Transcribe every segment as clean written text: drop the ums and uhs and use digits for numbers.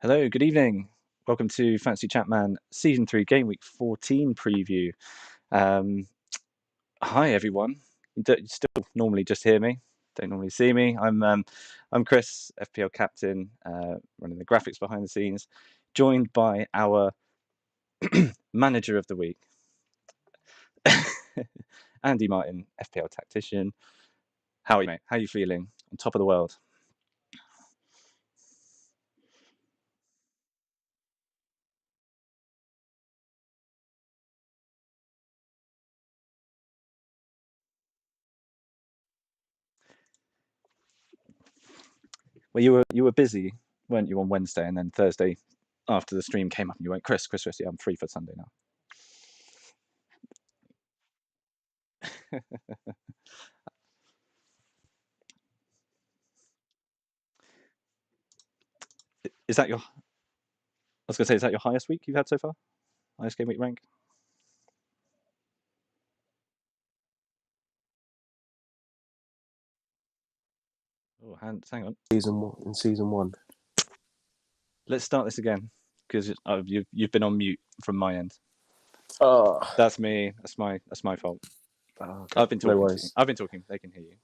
Hello, good evening. Welcome to Fantasy ChampMan Season 3 Gameweek 14 preview. Hi everyone. You still normally just hear me, don't normally see me. I'm Chris, FPL captain, running the graphics behind the scenes, joined by our manager of the week, Andy Martin, FPL tactician. How are you, mate? How are you feeling? On top of the world? Well, you were busy, weren't you, on Wednesday, and then Thursday after the stream came up and you went, Chris, yeah, I'm free for Sunday now. Is that your? I was going to say, is that your highest week you've had so far? Highest game week rank? Oh, hang on. Season one. Let's start this again because you've been on mute from my end. Oh, That's me. That's my fault. okay. I've been talking. No to you. I've been talking. They can hear you.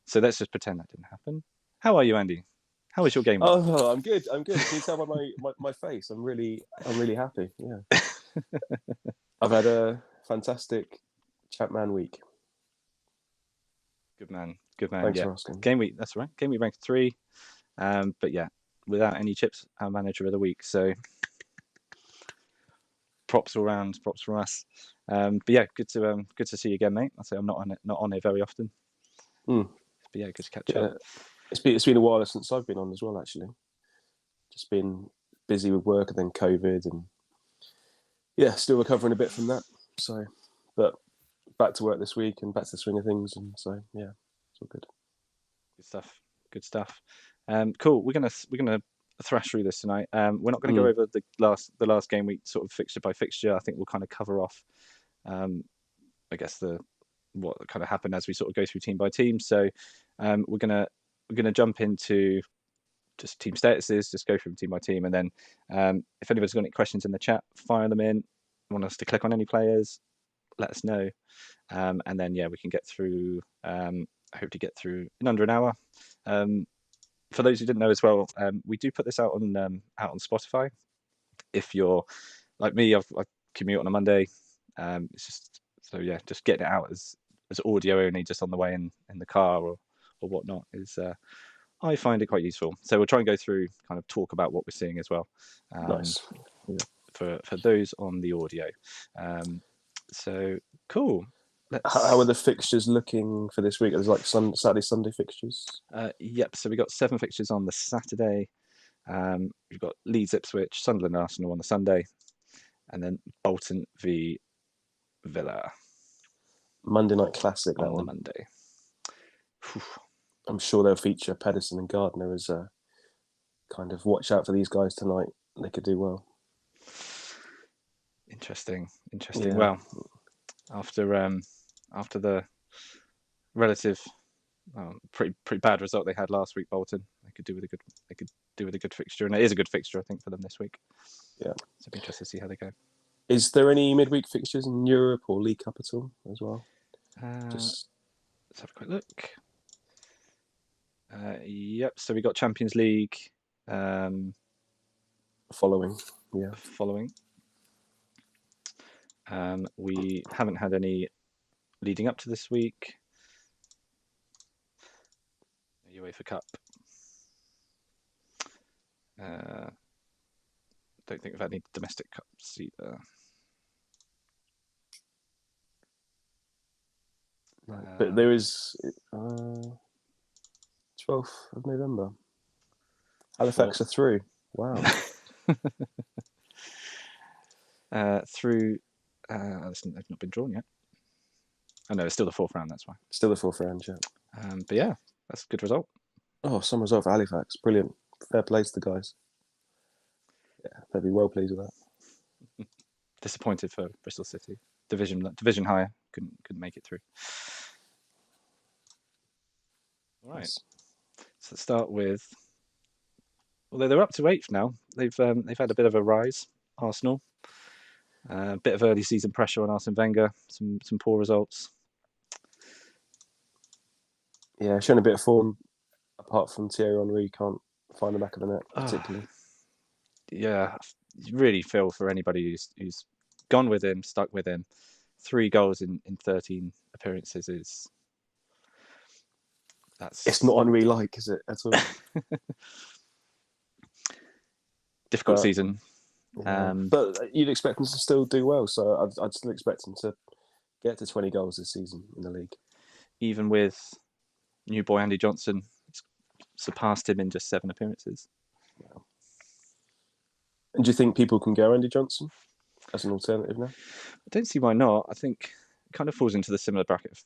So let's just pretend that didn't happen. How are you, Andy? How was your game week? Oh, I'm good. Can you tell by my face? I'm really happy. Yeah. I've had a fantastic ChampMan week. Good man. Thanks for asking. Game week. That's right. Game week ranked 3. But yeah, without any chips, our manager of the week. So props all round. Props from us. But yeah, good to see you again, mate. I say I'm not on it very often. But yeah, good to catch up. It's been a while since I've been on as well. Actually, just been busy with work and then COVID, and yeah, still recovering a bit from that. So, but back to work this week and back to the swing of things, and so yeah, it's all good. Good stuff. Cool. We're gonna thrash through this tonight. We're not going to go over the last game week sort of fixture by fixture. I think we'll kind of cover off, I guess what kind of happened as we sort of go through team by team. So we're gonna jump into just team statuses, just go through team by team, and then if anybody's got any questions in the chat, fire them in. Want us to click on any players? Let us know, and then yeah, we can get through. I hope to get through in under an hour. For those who didn't know as well, we do put this out on Spotify. If you're like me, I commute on a Monday. It's just so yeah, just getting it out as audio only, just on the way in the car or whatnot is. I find it quite useful. So we'll try and go through, kind of talk about what we're seeing as well. Nice. Yeah. For those on the audio. So cool. How are the fixtures looking for this week? There's like Saturday, Sunday fixtures. Yep. So we got 7 fixtures on the Saturday. We've got Leeds, Ipswich, Sunderland, Arsenal on the Sunday, and then Bolton v Villa. Monday night classic. On the Monday. I'm sure they'll feature Pedersen and Gardner as a kind of watch out for these guys tonight. They could do well. Interesting. Yeah. Well, after the relative pretty bad result they had last week, Bolton, they could do with a good fixture, and it is a good fixture I think for them this week. Yeah, so it'll be interesting to see how they go. Is there any midweek fixtures in Europe or League Cup at all as well? Let's have a quick look. Yep. So we got Champions League. Following. We haven't had any leading up to this week. UEFA Cup. Don't think we've had any domestic cups either. But there is 12th of November. Halifax are through. Wow. Through. They've not been drawn yet. Oh no, it's still the 4th round. That's why. Still the 4th round, yeah. But yeah, that's a good result. Oh, some result for Halifax. Brilliant. Fair play to the guys. Yeah, they'd be well pleased with that. Disappointed for Bristol City. Division higher. Couldn't make it through. All right. Nice. So let's start with although they're up to 8th now. They've had a bit of a rise. Arsenal, a bit of early season pressure on Arsene Wenger. Some poor results. Yeah, showing a bit of form. Apart from Thierry Henry, can't find the back of the net particularly. Yeah, you really feel for anybody who's gone with him, stuck with him. 3 goals in 13 appearances is It's not Henry-like, is it, at all? Difficult season. Yeah. But you'd expect them to still do well, so I'd still expect them to get to 20 goals this season in the league. Even with new boy Andy Johnson, surpassed him in just 7 appearances. Wow. And do you think people can go Andy Johnson as an alternative now? I don't see why not. I think it kind of falls into the similar bracket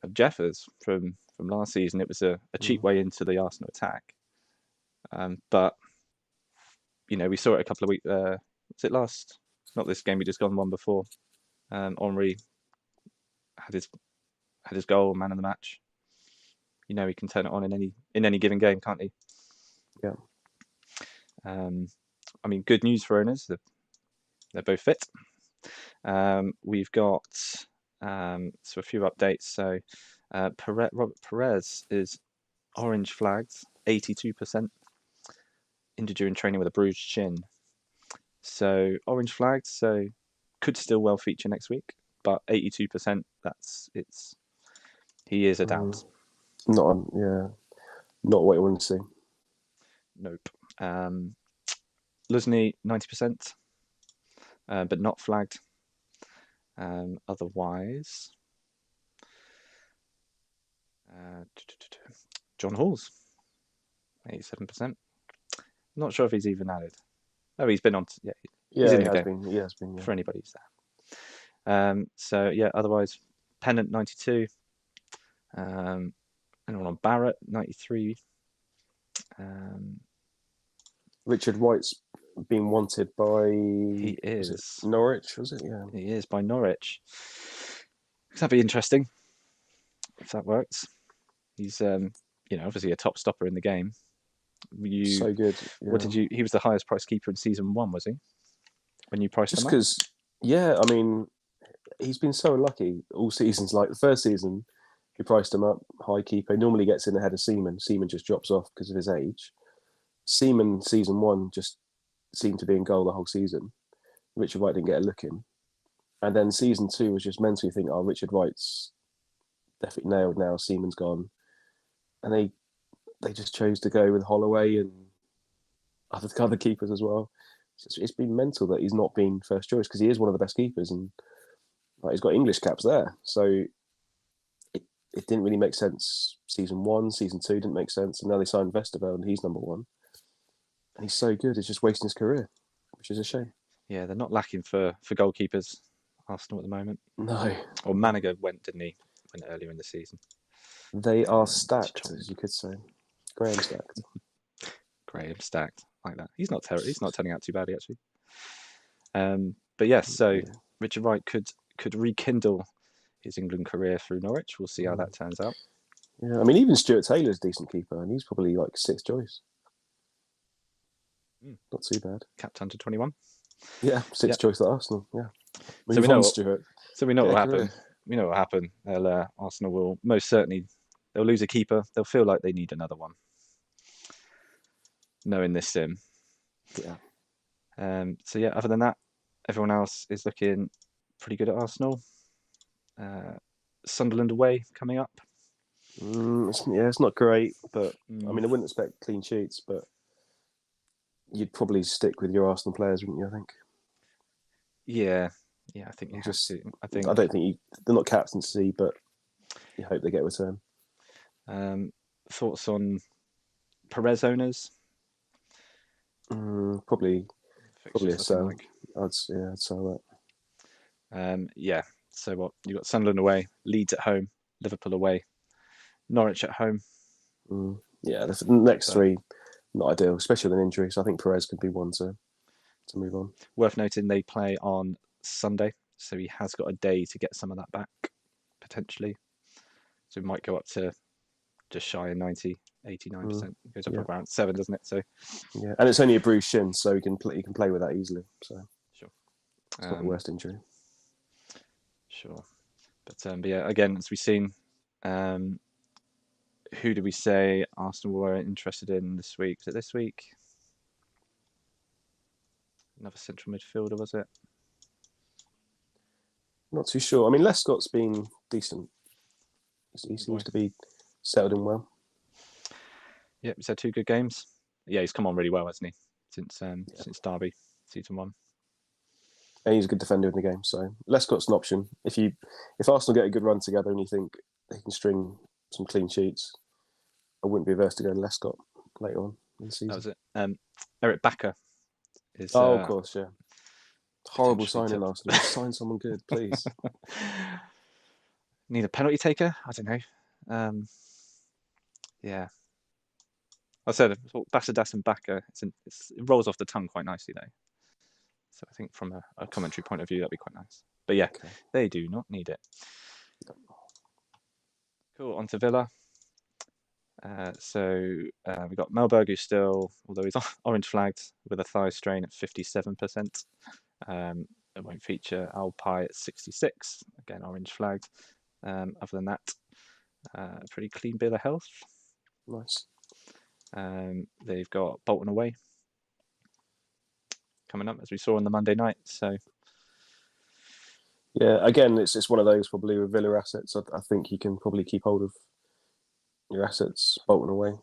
of Jeffers from last season. It was a cheap way into the Arsenal attack. But, we saw it a couple of weeks... was it last? Not this game, we just gone one before. Henry had his goal, man of the match. He can turn it on in any given game, can't he? Yeah. Good news for owners. They're both fit. We've got a few updates. So Robert Perez is orange flagged, 82%, injured during training with a bruised shin. So orange flagged, so could still well feature next week, but 82%. He is a doubt. Not what you want to see. Nope. Lusney 90%, but not flagged. Otherwise, John Hall's 87%. Not sure if he's even added. Oh, he's been on. He's in the game. He has been. For anybody who's there. Otherwise, Pennant 92. Anyone on Barrett 93. Richard White's being wanted by. He is. Norwich, was it? Yeah. He is by Norwich. That'd be interesting if that works. He's obviously a top stopper in the game. So good. Yeah. What did you? He was the highest priced keeper in season 1, was he? When you priced him up? Just because, he's been so unlucky all seasons. Like the first season, he priced him up, high keeper. He normally gets in ahead of Seaman. Seaman just drops off because of his age. Seaman season 1 just seemed to be in goal the whole season. Richard White didn't get a look in. And then season 2 was just mentally think, Richard White's definitely nailed now. Seaman's gone. And they just chose to go with Holloway and other keepers as well. So it's been mental that he's not been first choice because he is one of the best keepers and he's got English caps there. So it didn't really make sense. Season 1, season 2 didn't make sense. And now they signed Vesterveld and he's number 1. And he's so good, it's just wasting his career, which is a shame. Yeah, they're not lacking for goalkeepers, Arsenal at the moment. No. Or Maniga went, didn't he? Went earlier in the season. They are stacked, as you could say. Graham stacked. Graham stacked, like that. He's not terrible. He's not turning out too badly, actually. But yes, so Richard Wright could rekindle his England career through Norwich. We'll see how that turns out. Yeah, even Stuart Taylor's a decent keeper, and he's probably like 6th choice. Not too bad. Capped under 21. Yeah, 6th choice at Arsenal. Yeah. So we know Stuart. So we know what will happen. We know what will happen. Arsenal will most certainly. They'll lose a keeper. They'll feel like they need another one. Knowing this sim. Yeah. Other than that, everyone else is looking pretty good at Arsenal. Sunderland away coming up. It's not great, but I wouldn't expect clean sheets, but you'd probably stick with your Arsenal players, wouldn't you? I think. Yeah, I think you just. Have to. I don't think they're not captaincy, but you hope they get a return. Thoughts on Perez owners? Probably a sell. I'd sell that. So what you got? Sunderland away, Leeds at home, Liverpool away, Norwich at home. The next 3 not ideal, especially with an injury. So I think Perez could be one to move on. Worth noting they play on Sunday, so he has got a day to get some of that back potentially. So he might go up to just shy of 90 89%. It goes up around 7, doesn't it? So yeah, and it's only a bruised shin, so he can play with that easily. So sure, it's not the worst injury. Sure, but yeah, again, as we've seen, who did we say Arsenal were interested in this week? Was it this week? Another central midfielder, was it? Not too sure. I mean, Lescott's been decent. He seems to be settled in well. Yeah, he's had 2 good games. Yeah, he's come on really well, hasn't he? Since Derby, season 1. And he's a good defender in the game. So Lescott's an option. If Arsenal get a good run together and you think they can string some clean sheets, I wouldn't be averse to going Lescott later on in the season. That was it. Eric Bakker is. Of course, yeah. Horrible signing, Arsenal. Sign someone good, please. Need a penalty taker? I don't know. Yeah. I said Basidas and Bakker. It rolls off the tongue quite nicely, though. So I think from a commentary point of view, that'd be quite nice. But yeah, They do not need it. Cool. On to Villa. We've got Melberg, who's still, although he's orange flagged with a thigh strain at 57%. It won't feature Alpay at 66. Again, orange flagged. Other than that, pretty clean bill of health. Nice. They've got Bolton away coming up, as we saw on the Monday night. So yeah, again, it's one of those probably with Villa assets. I think you can probably keep hold of your assets. Bolton away.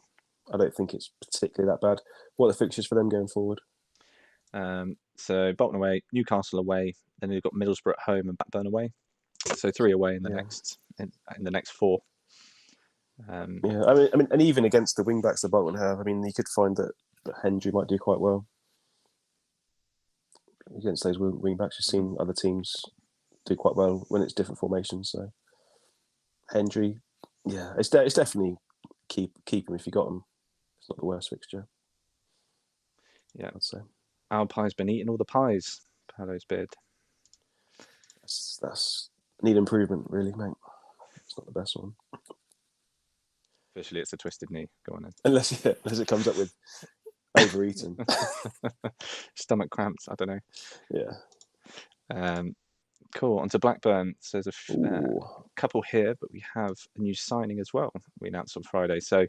I don't think it's particularly that bad. What are the fixtures for them going forward? So Bolton away, Newcastle away, then they've got Middlesbrough at home and Blackburn away. So 3 away in the next 4. I mean, and even against the wing backs that Bolton have, I mean, you could find that Henry might do quite well against those wing backs. You've seen other teams do quite well when it's different formations. So Henry, yeah, it's definitely keep him if you got him. It's not the worst fixture. Yeah, I'd say. Alpay's been eating all the pies. Paolo's beard. That's need improvement, really, mate. It's not the best one. Officially, it's a twisted knee. Go on then. Unless it comes up with overeating, stomach cramps. I don't know. Yeah. Cool. On to Blackburn. So there's a couple here, but we have a new signing as well. We announced on Friday. So,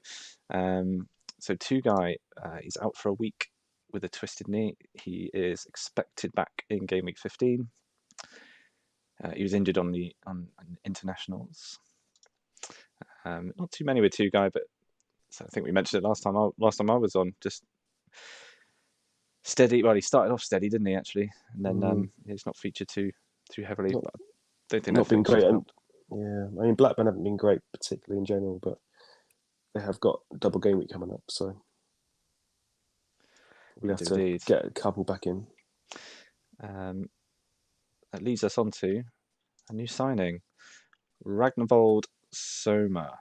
Tugai, he's out for a week with a twisted knee. He is expected back in game week 15. He was injured on internationals. Not too many with Tugai, but I think we mentioned it last time I was on. Just steady. Well, he started off steady, didn't he? Actually, and then he's not featured too heavily. But I don't think not been great. I mean, Blackburn haven't been great, particularly in general, but they have got double game week coming up, so we have to get a couple back in. That leads us on to a new signing, Ragnvold Soma.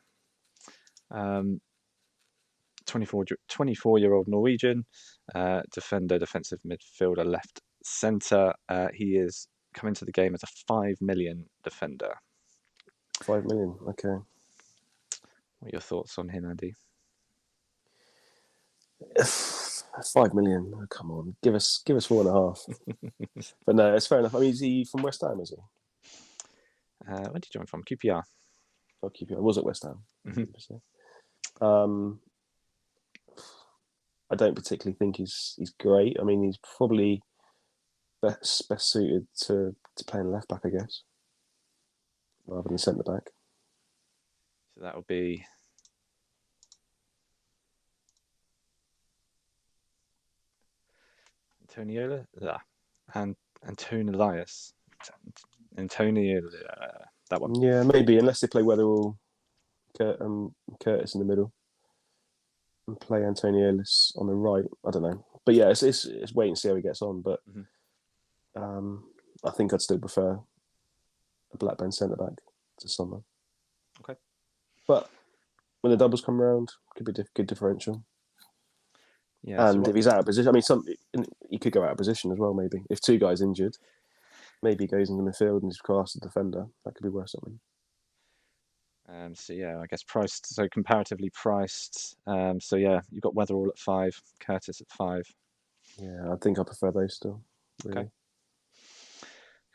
24-year-old Norwegian defender, defensive midfielder, left centre. He is coming to the game as a 5 million defender. 5 million, okay. What are your thoughts on him, Andy? 5 million. Oh, come on, give us 4.5. But no, it's fair enough. I mean, is he from West Ham? Is he? Where did he join from? QPR. Oh, QPR. Was at West Ham. Mm-hmm. I don't particularly think he's great. I mean, he's probably best suited to playing left back, I guess, rather than centre back. So that would be Antonio and Antonio Elias. Antonio, that one. Yeah, maybe, unless they play Weatherall, Curtis in the middle, and play Antonio Ellis on the right. I don't know, but yeah, it's wait and see how he gets on. But I think I'd still prefer a Blackburn centre back to Sommer. Okay, but when the doubles come around, could be good differential. Yeah, and if he's out of position, I mean, he could go out of position as well. Maybe if 2 guys injured, maybe he goes into midfield and he's classed as a defender. That could be worth something. So yeah, I guess priced, so comparatively priced. So yeah, you've got Weatherall at 5, Curtis at 5. Yeah, I think I prefer those still. Really. Okay.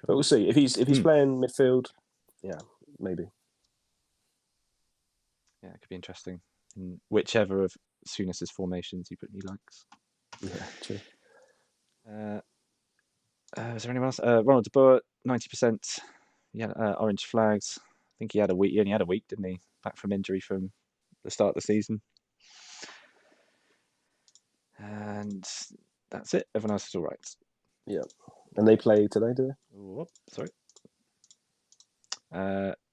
But we'll see. If he's playing midfield, yeah, maybe. Yeah, it could be interesting. In whichever of Souness's formations he likes. Yeah, true. Is there anyone else? Ronald de Boer, 90%. Yeah, orange flags. I think he only had a week, didn't he? Back from injury from the start of the season. And that's it. Everyone else is all right. Yeah. And they play today, do they? Oh, sorry.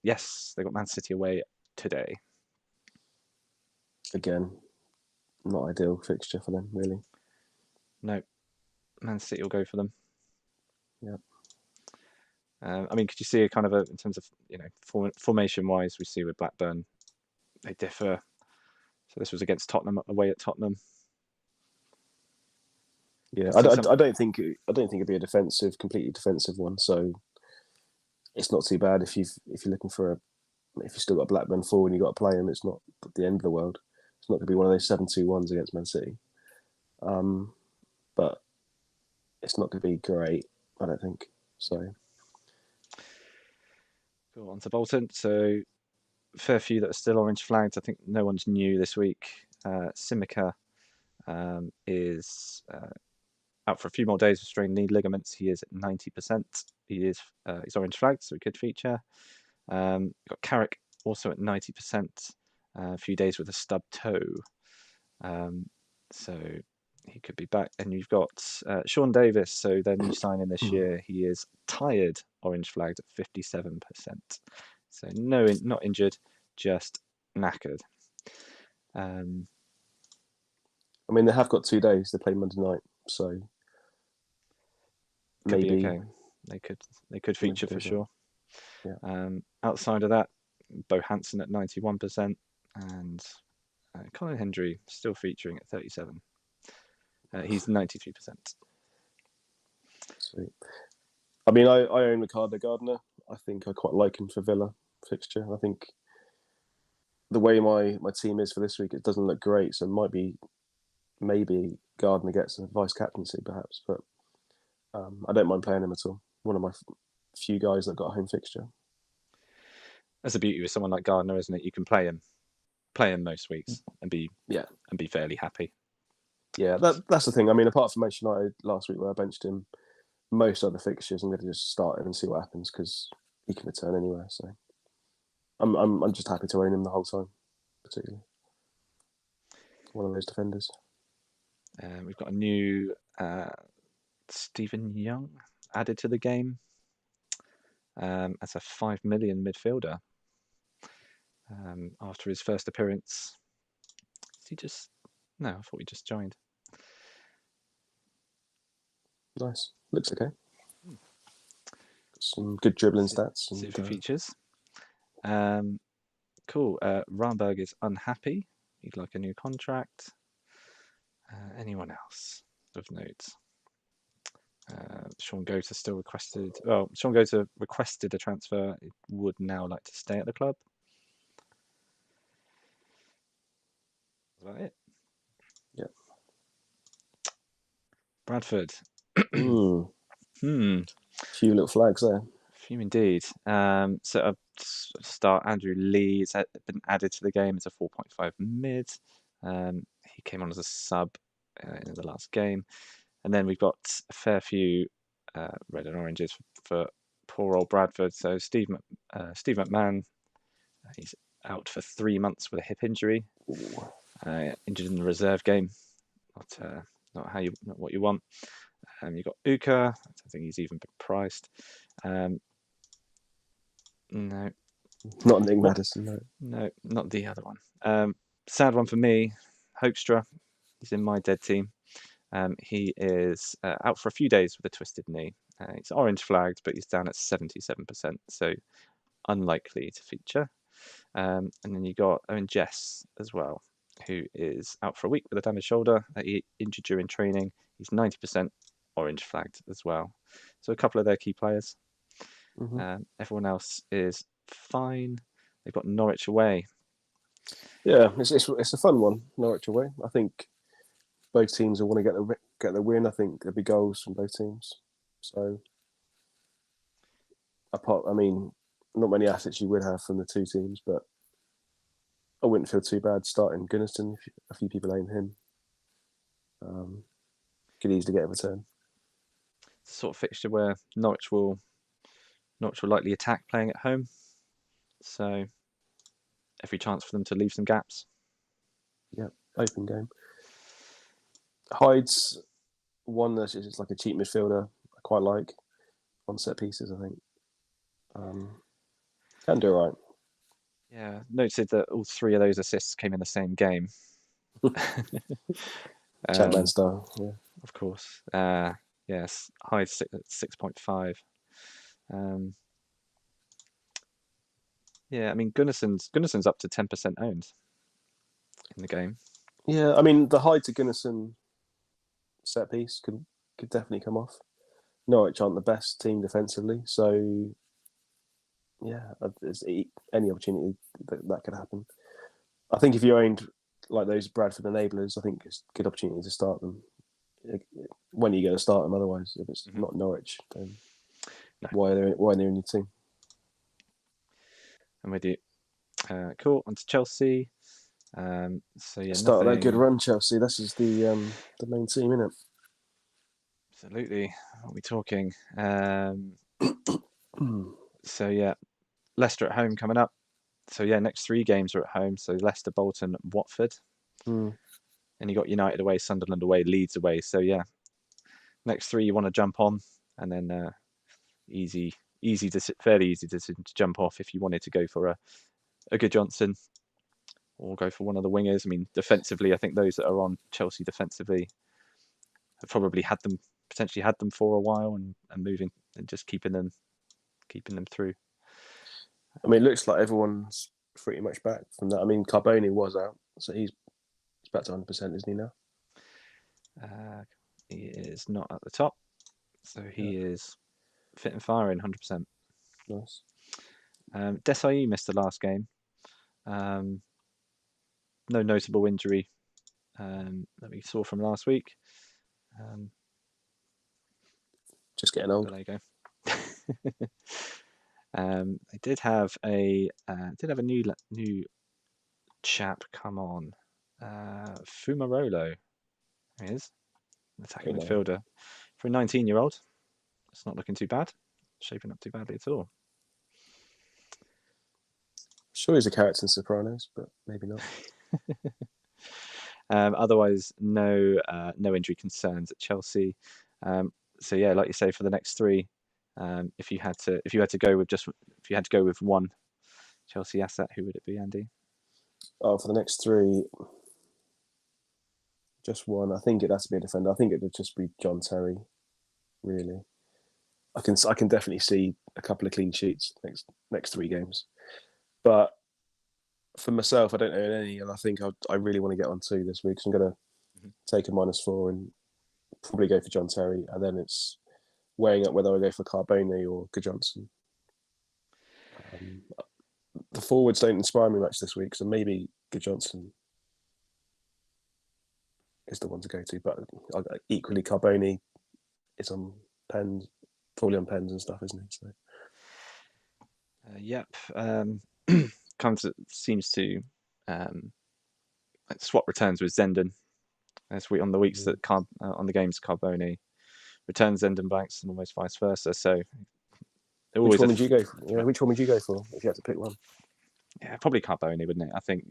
Yes, they got Man City away today. Again, not ideal fixture for them, really. No, Man City will go for them. Yeah. I mean, could you see a kind of in terms of formation-wise, we see with Blackburn, they differ. So this was against Tottenham, away at Tottenham. Yeah, I don't think it'd be a completely defensive one. So it's not too bad if you're looking for if you've still got Blackburn forward and you've got to play them. It's not the end of the world. It's not going to be one of those 7-2-1s against Man City. But it's not going to be great, I don't think. So cool. On to Bolton. So fair few that are still orange flagged. I think no one's new this week. Simica is out for a few more days with strained knee ligaments. He is at 90%. He's orange flagged, so he could feature. Got Carrick also at 90%. A few days with a stub toe. So he could be back. And you've got Sean Davis, so their new signing this year. He is tired, orange flagged at 57%. So no, not injured, just knackered. I mean, they have got 2 days. They play Monday night, so could maybe be okay. They could feature for sure. Yeah. Outside of that, Bo Hansen at 91%, and Colin Hendry still featuring at 37. He's 93%. Sweet. I mean, I own Ricardo Gardner. I think I quite like him for Villa fixture. I think the way my team is for this week, it doesn't look great. So maybe Gardner gets a vice captaincy perhaps, but I don't mind playing him at all. One of my few guys that got a home fixture. That's the beauty with someone like Gardner, isn't it? You can play him most weeks and be fairly happy. Yeah, that's the thing. I mean, apart from Manchester United last week where I benched him, most other fixtures I'm going to just start him and see what happens because he can return anywhere. So I'm just happy to own him the whole time, particularly one of those defenders. We've got a new Stephen Young added to the game as a 5 million midfielder after his first appearance. Is he just? No, I thought he just joined. Nice. Looks okay. Some good dribbling stats. See if he features. Cool. Ramberg is unhappy. He'd like a new contract. Anyone else of note? Sean Gota still requested. Well, Sean Gota requested a transfer. He would now like to stay at the club. Is that it? Yeah. Bradford. Few little flags there. Few indeed. So I'll start. Andrew Lee has been added to the game as a 4.5 mid. He came on as a sub in the last game. And then we've got a fair few red and oranges for poor old Bradford. So Steve McMahon, he's out for 3 months with a hip injury. Injured in the reserve game. Not what you want. You've got Uka. I don't think he's even been priced. No. Not Nick Maddison, no. No, not the other one. Sad one for me. Hoekstra. He's in my dead team. He is out for a few days with a twisted knee. He's orange flagged, but he's down at 77%, so unlikely to feature. And then you got Owen Jess as well, who is out for a week with a damaged shoulder that he injured during training. He's 90% orange flagged as well. So a couple of their key players. Mm-hmm. Everyone else is fine. They've got Norwich away. Yeah, it's a fun one, Norwich away. I think both teams will want to get the win. I think there'll be goals from both teams. So, not many assets you would have from the two teams, but I wouldn't feel too bad starting Gunnarsson. A few people aim him. Could easily get a return. Sort of fixture where Norwich will likely attack playing at home. So every chance for them to leave some gaps. Yeah, open game. Hyde's one that's just like a cheap midfielder. I quite like on set pieces. I think can do all right. Yeah, noted that all 3 of those assists came in the same game. ChampMan style, yeah. Of course. Yes, high 6.5. Yeah, I mean Gunnarsson's up to 10% owned in the game. Yeah, I mean the Hyde to Gunnarsson set piece could definitely come off. Norwich aren't the best team defensively, so yeah, there's any opportunity that could happen. I think if you owned like those Bradford enablers, I think it's a good opportunity to start them. When are you going to start them? Otherwise, if it's not Norwich, then why are they in your team? I'm with you. Cool. On to Chelsea. So yeah, Start that good run, Chelsea. This is the main team, isn't it? Absolutely. What are we talking? So yeah, Leicester at home coming up. So yeah, next 3 games are at home. So Leicester, Bolton, Watford. And you got United away, Sunderland away, Leeds away. So yeah, next 3 you want to jump on, and then fairly easy to jump off if you wanted to go for a good Johnson or go for one of the wingers. I mean, defensively, I think those that are on Chelsea defensively have probably potentially had them for a while and moving and just keeping them through. I mean, it looks like everyone's pretty much back from that. I mean, Carboni was out, so he's back to 100%, isn't he now? He is not at the top, so he is fit and firing 100%. Nice. Desai missed the last game. No notable injury that we saw from last week. Just getting old. There you go. They did have a new chap come on. Fumarolo is an attacking midfielder for a 19-year-old. It's not looking too bad. Shaping up too badly at all. Sure, he's a character in Sopranos, but maybe not. Otherwise, no injury concerns at Chelsea. So yeah, like you say, for the next 3, if you had to go with one Chelsea asset, who would it be, Andy? Oh, for the next 3, just one. I think it has to be a defender. I think it would just be John Terry. Really, I can definitely see a couple of clean sheets next 3 games. But for myself, I don't own any, and I think I really want to get on 2 this week. So I'm going to take a -4 and probably go for John Terry, and then it's weighing up whether I go for Carboni or Johnson. The forwards don't inspire me much this week, so maybe Johnson is the one to go to. But equally, Carboni is on pens, fully on pens and stuff, isn't he? So. Yep. Seems to swap returns with Zenden as on the weeks that on the games Carboni returns Zenden backs and almost vice versa. So which one would you go for? Yeah, which one would you go for if you had to pick one? Yeah, probably Carboni, wouldn't it? I think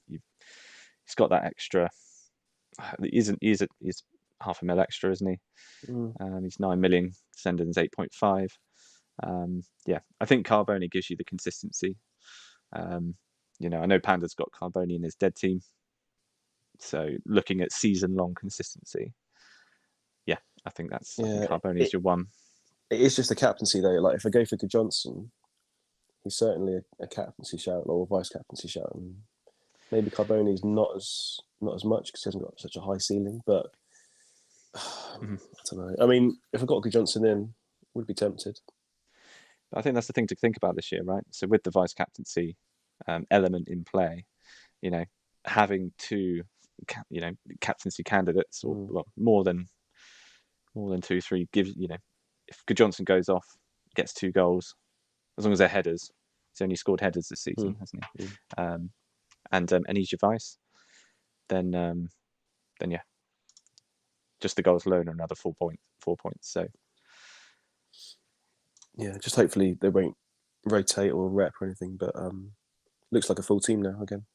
he's got that extra. He's half a mil extra, isn't he? He's 9 million. Zenden's 8.5. Yeah, I think Carboni gives you the consistency. I know Panda's got Carboni in his dead team. So looking at season-long consistency, yeah, I think I think Carboni is your one. It is just a captaincy though. Like if I go for Johnson, he's certainly a captaincy shout or a vice captaincy shout. And maybe Carboni's not as much because he hasn't got such a high ceiling. But I don't know. I mean, if I got Johnson in, would be tempted. I think that's the thing to think about this year, right? So with the vice captaincy, element in play. Having two, captaincy candidates, or well, more than 2, 3 gives. If Johnson goes off, gets 2 goals, as long as they're headers. He's only scored headers this season, hasn't he? And he's your vice. Then yeah, just the goals alone are another 4 points. So yeah, just hopefully they won't rotate or rep or anything. But looks like a full team now again.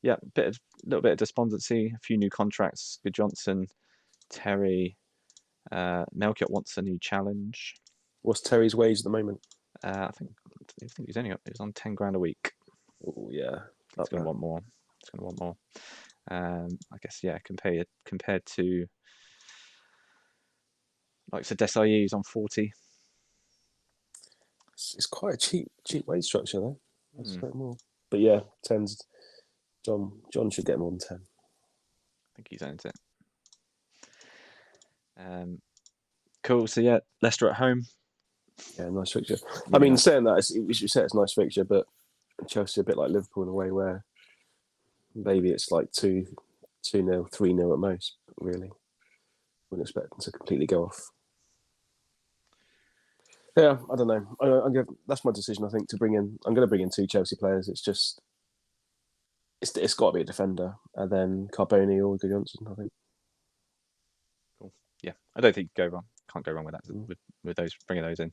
Yeah, little bit of despondency. A few new contracts. Good Johnson, Terry, Melchiot wants a new challenge. What's Terry's wage at the moment? I think he's on 10 grand a week. Oh yeah, he's going to want more. I guess compared to like Desai, he's on 40. It's quite a cheap wage structure though. That's a bit more. But yeah, 10's John should get more than 10. I think he's earned it. Cool. So yeah, Leicester at home. Yeah, nice fixture. I mean, saying that, we should say it's a nice fixture, but Chelsea a bit like Liverpool in a way where maybe it's like 2-0, 3-0 at most. Really, wouldn't expect them to completely go off. Yeah, I don't know. That's my decision. I think I'm going to bring in 2 Chelsea players. It's just it's got to be a defender, and then Carboni or Johnson. I think. Cool. Yeah, I don't think you can't go wrong with that. With those, bringing those in.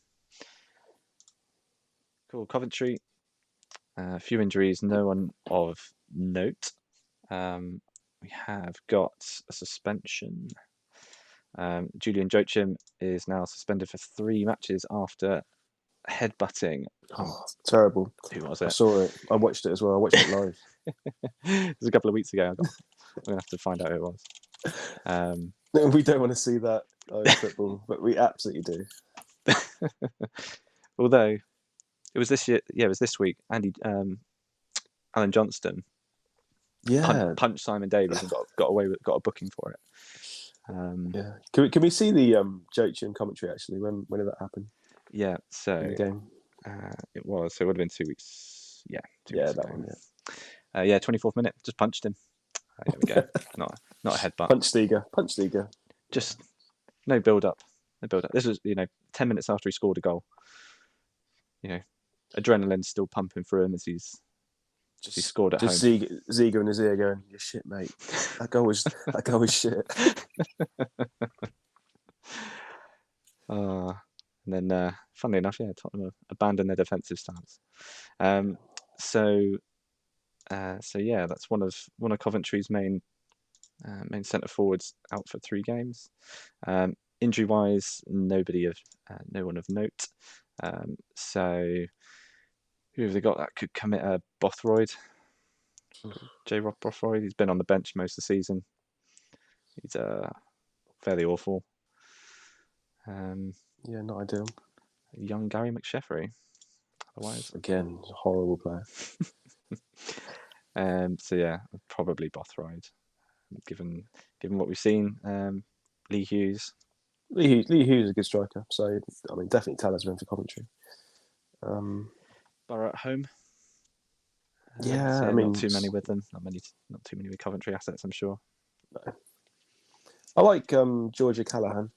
Cool. Coventry. A few injuries. No one of note. We have got a suspension. Julian Joachim is now suspended for 3 matches after headbutting. Oh, terrible. Who was it? I saw it. I watched it as well. I watched it live. It was a couple of weeks ago. I'm going to have to find out who it was. We don't want to see that in football, but we absolutely do. Although, it was this year. Yeah, it was this week. Alan Johnston. Yeah. Punched Simon Davies and got a booking for it. Yeah. Can we see the Joachim commentary actually? When did that happen? Yeah. So in the game. It was. So it would have been 2 weeks. Yeah. 2 weeks that ago. one. Yeah. 24th minute. Just punched him. There we go. not a headbutt. Punch Stiga. Just no build up. This was 10 minutes after he scored a goal. Adrenaline's still pumping through him as he scored at home. Just Ziga in his ear going, "You're shit, mate. That goal was shit." And then, funnily enough, Tottenham abandoned their defensive stance. So yeah, that's one of Coventry's main centre forwards out for 3 games. Injury wise, no one of note. So who have they got that could commit a Bothroyd? J. Rob Bothroyd. He's been on the bench most of the season. He's fairly awful. Yeah, not ideal. Young Gary McSheffrey. Otherwise, again, a horrible player. So yeah, probably Bothroyd. Given what we've seen, Lee Hughes. Lee Hughes is a good striker. So I mean, definitely talisman for Coventry. Borough at home. Yeah, I mean, not too many with them. Not too many with Coventry assets, I'm sure. No. I like Georgia Callahan.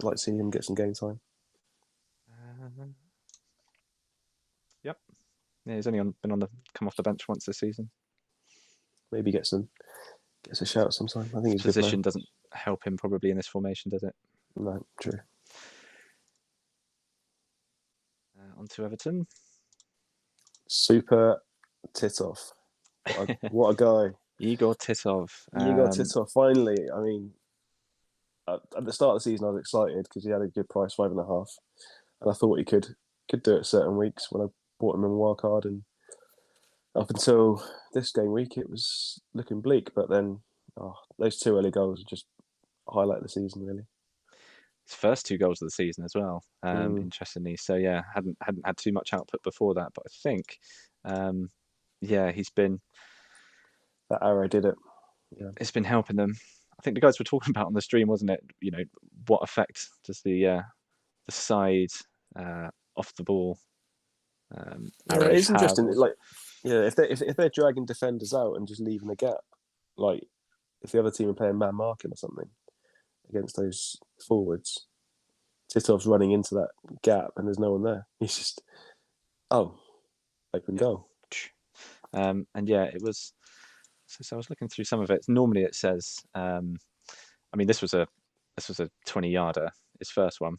I'd like to see him get some game time. Yep. Yeah, he's only come off the bench once this season. Maybe gets a shout sometime. I think his position doesn't help him probably in this formation, does it? No, true. On to Everton. Super Titov. What a guy. Igor Titov. Igor Titov. Finally, I mean, at the start of the season, I was excited because he had a good price, 5.5, and I thought he could do it certain weeks when I bought him in wildcard, and up until this game week, it was looking bleak. But then, those 2 early goals just highlight the season really. His first 2 goals of the season as well. Interestingly, so yeah, hadn't had too much output before that, but I think, he's been. That arrow did it. Yeah, it's been helping them. I think the guys were talking about on the stream, wasn't it? What effect does the side off the ball? it's interesting. Yeah, if they're dragging defenders out and just leaving a gap, like if the other team are playing man marking or something against those forwards, Titov's running into that gap and there's no one there. He's just open goal. And yeah, it was. So I was looking through some of it. Normally it says, I mean, this was a 20-yarder, his first one.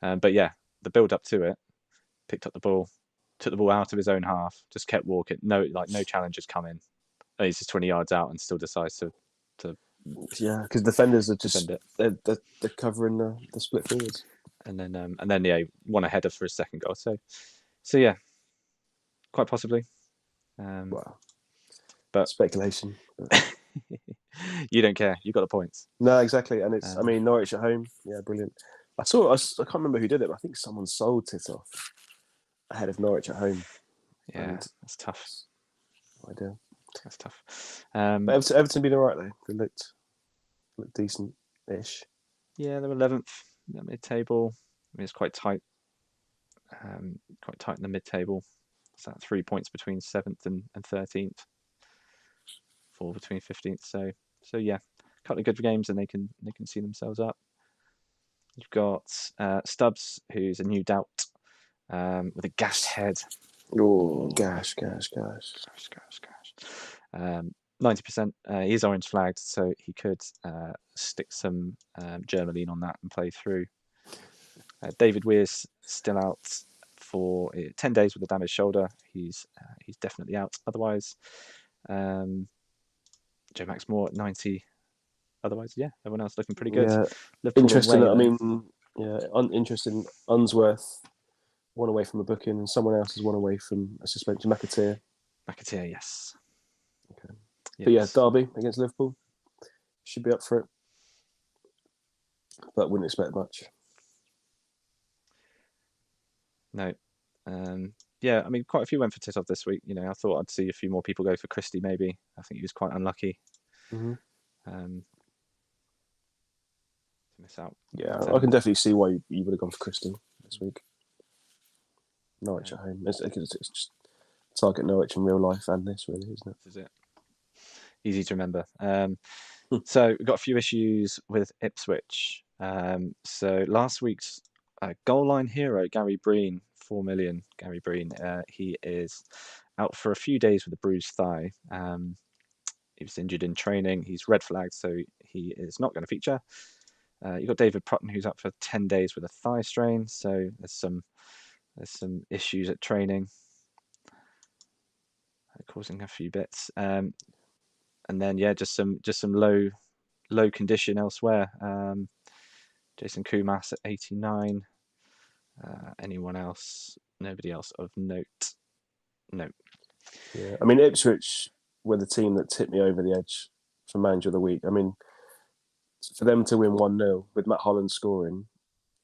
But yeah, the build up to it, picked up the ball, took the ball out of his own half, just kept walking. No challenges come in. And he's just 20 yards out and still decides to Yeah, because defenders are just defend they're covering the split forwards. And then yeah, won a header for his second goal. So yeah, quite possibly. Wow. But speculation. You don't care. You got the points. No, exactly. And it's I mean, Norwich at home. Yeah, brilliant. I can't remember who did it, but I think someone sold Titov ahead of Norwich at home. Yeah, that's tough. No idea. That's tough. But Everton been all right though. They looked decent-ish. Yeah, they're 11th mid-table. I mean, it's quite tight. Quite tight in the mid-table. It's that 3 points between 7th and 13th. 4 between 15th. So yeah, a couple of good games and they can see themselves up. You've got Stubbs, who's a new doubt, with a gashed head. Oh, gash. 90%. He's orange flagged, so he could stick some Germaline on that and play through. David Weir's still out for 10 days with a damaged shoulder. He's definitely out. Otherwise, Joe Max Moore at 90. Otherwise, yeah, everyone else looking pretty good. Yeah. Liverpool interesting. away, I mean, yeah, interesting. Unsworth one away from a booking, and someone else is one away from a suspension. McAteer, yes. Okay. Yes. But yeah, Derby against Liverpool should be up for it, but wouldn't expect much. No. Yeah, I mean, quite a few went for Titov this week. You know, I thought I'd see a few more people go for Christie. Maybe I think he was quite unlucky. Mm-hmm. To miss out. Yeah, I can definitely see why you would have gone for Christie this week. Norwich at home. It's just target Norwich in real life and this, really, isn't it? This is it. Easy to remember. So we've got a few issues with Ipswich. So last week's goal line hero, Gary Breen, 4 million. Gary Breen, he is out for a few days with a bruised thigh. He was injured in training. He's red flagged, so he is not going to feature. You've got David Prutton, who's out for 10 days with a thigh strain. So there's some issues at training, causing a few bits. And then yeah, just some low condition elsewhere. Jason Kumas at 89. Anyone else? Nobody else of note. No. Yeah, I mean, Ipswich were the team that tipped me over the edge for manager of the week. I mean, for them to win 1-0 with Matt Holland scoring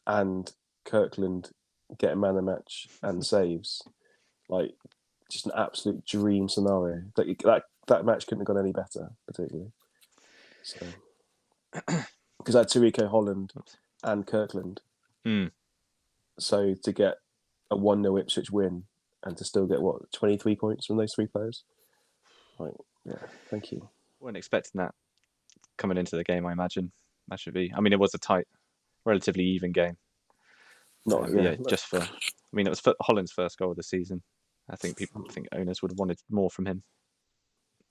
and Kirkland getting man of the match and saves, like just an absolute dream scenario. That match couldn't have gone any better, particularly. So, because I had Tarico Holland and Kirkland. So to get a 1-0 Ipswich win and to still get 23 points from those three players, like, yeah, thank you. Weren't expecting that coming into the game. I imagine that should be. I mean, it was a tight, relatively even game. Just for. I mean, it was for Holland's first goal of the season. I think owners would have wanted more from him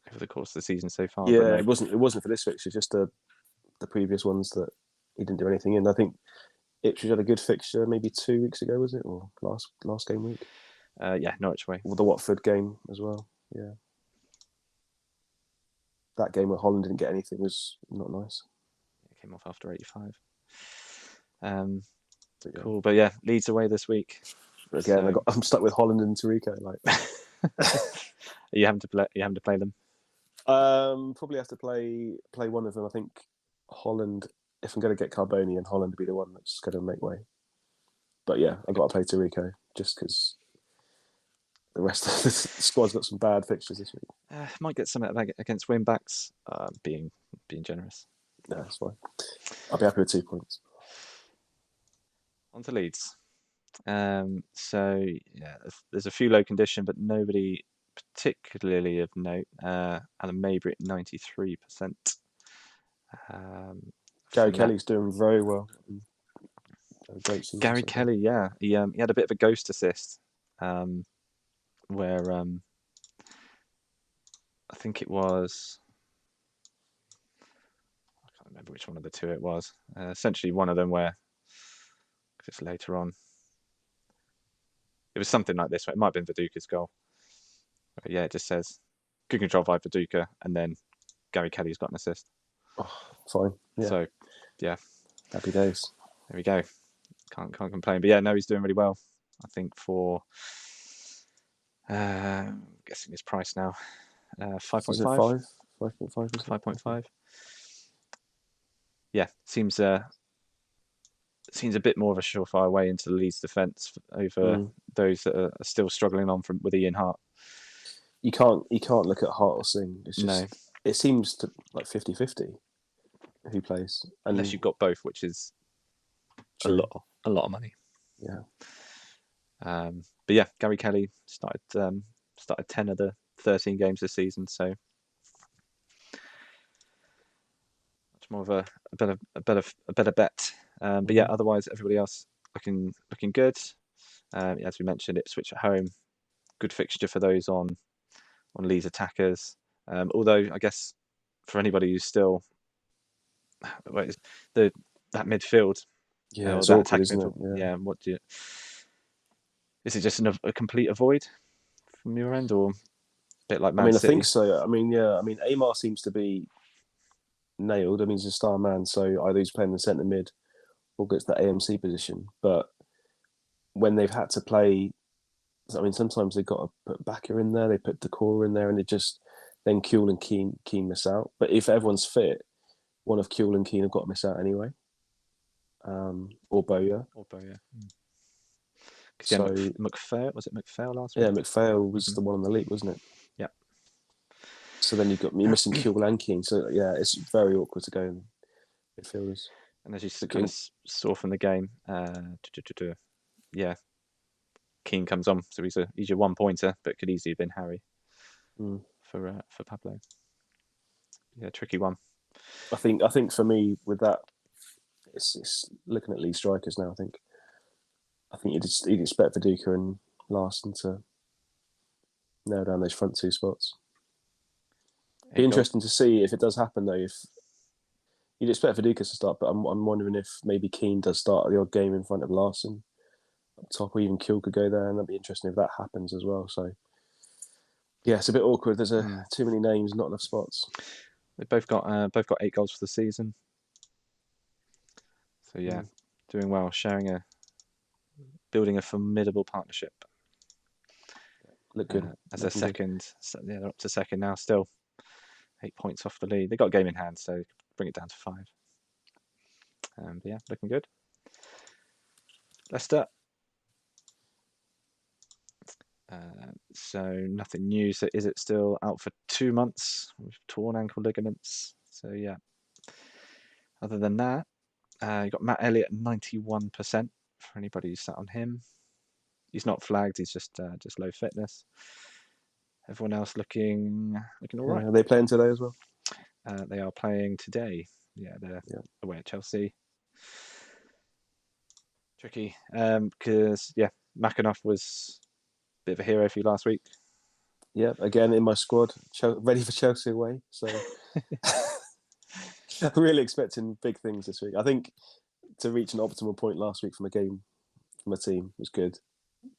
over the course of the season so far. Yeah, it wasn't for this fixture. Just the previous ones that he didn't do anything in. I think Ipswich had a good fixture maybe 2 weeks ago, was it, or last game week? Yeah, Norwich away. Or the Watford game as well. Yeah, that game where Holland didn't get anything was not nice. It came off after 85. Cool, but yeah, Leeds away this week. Again, I'm stuck with Holland and Tarico. Like, Are you having to play them? Probably have to play one of them. I think Holland. If I'm going to get Carboni, and Holland to be the one that's going to make way. But yeah, I've got to play Tarico just because the rest of the squad's got some bad fixtures this week. Might get some against wing-backs. Being generous. No, that's fine. I'll be happy with 2 points. On to Leeds. So yeah, there's a few low condition, but nobody particularly of note. Alan Mabry at 93%. Gary Kelly's doing very well. A great season. Gary Kelly, yeah, he had a bit of a ghost assist, where I think it was. I can't remember which one of the two it was. Essentially, one of them where, because it's later on. It was something like this. It might have been Viduka's goal. But yeah, it just says good control by Viduka, and then Gary Kelly's got an assist. Oh, fine. Yeah. So, yeah, happy days. There we go. Can't complain. But yeah, no, he's doing really well. I think for guessing his price now, 5.5. 5.5. 5.5. Yeah, seems a bit more of a surefire way into the Leeds defence over those that are still struggling on with Ian Hart. You can't look at Hart or Singh. It's just it seems to like 50-50 who plays, unless you've got both, which is a lot of money. Yeah. But yeah, Gary Kelly started 10 of the 13 games this season, so much more of a better bet. But yeah, otherwise everybody else looking good. As we mentioned, Ipswich at home, good fixture for those on Leeds attackers. Although I guess for anybody who's still that midfield, it's awkward, isn't it? Yeah. What do you? Is it just a complete avoid from your end, or a bit like Man City? I think so. Amar seems to be nailed. He's a star man, so either he's playing the centre mid or gets the AMC position. But when they've had to play, sometimes they've got to put Bakker in there, they put Decor in there, and it just then Kuehl and Keane miss out. But if everyone's fit, one of Kuehl and Keane have got to miss out anyway. Or Bowyer. So McPhail, was it McPhail last week? Yeah, McPhail was the one on the league, wasn't it? Yeah. So then you're missing Kuehl and Keane. So yeah, it's very awkward to go in midfielders. And as you kind of saw from the game, yeah, Keane comes on, so he's your 1-pointer, but could easily have been Harry for Pablo. Yeah, tricky one. I think for me with that, it's looking at Leeds strikers now. I think you'd expect Viduka and Larson to nail down those front two spots. Be interesting to see if it does happen though. If you'd expect Viduka to start, but I'm wondering if maybe Keane does start the odd game in front of Larson up top, or even Kuehl could go there, and that'd be interesting if that happens as well. So yeah, it's a bit awkward. There's too many names, not enough spots. They both got 8 goals for the season. So yeah, doing well, building a formidable partnership. Look good. As a second, they're up to second now. Still 8 points off the lead. They got a game in hand, so bring it down to 5. But yeah, looking good. Leicester. So nothing new. So is it still out for 2 months with torn ankle ligaments? So yeah. Other than that, you got Matt Elliott 91% for anybody who's sat on him. He's not flagged. He's just low fitness. Everyone else looking all right. Are they playing today as well? They are playing today. Yeah, they're away at Chelsea. Tricky because McAnuff was a bit of a hero for you last week. Yeah, again in my squad, ready for Chelsea away. So really expecting big things this week. I think to reach an optimal point last week from a team was good.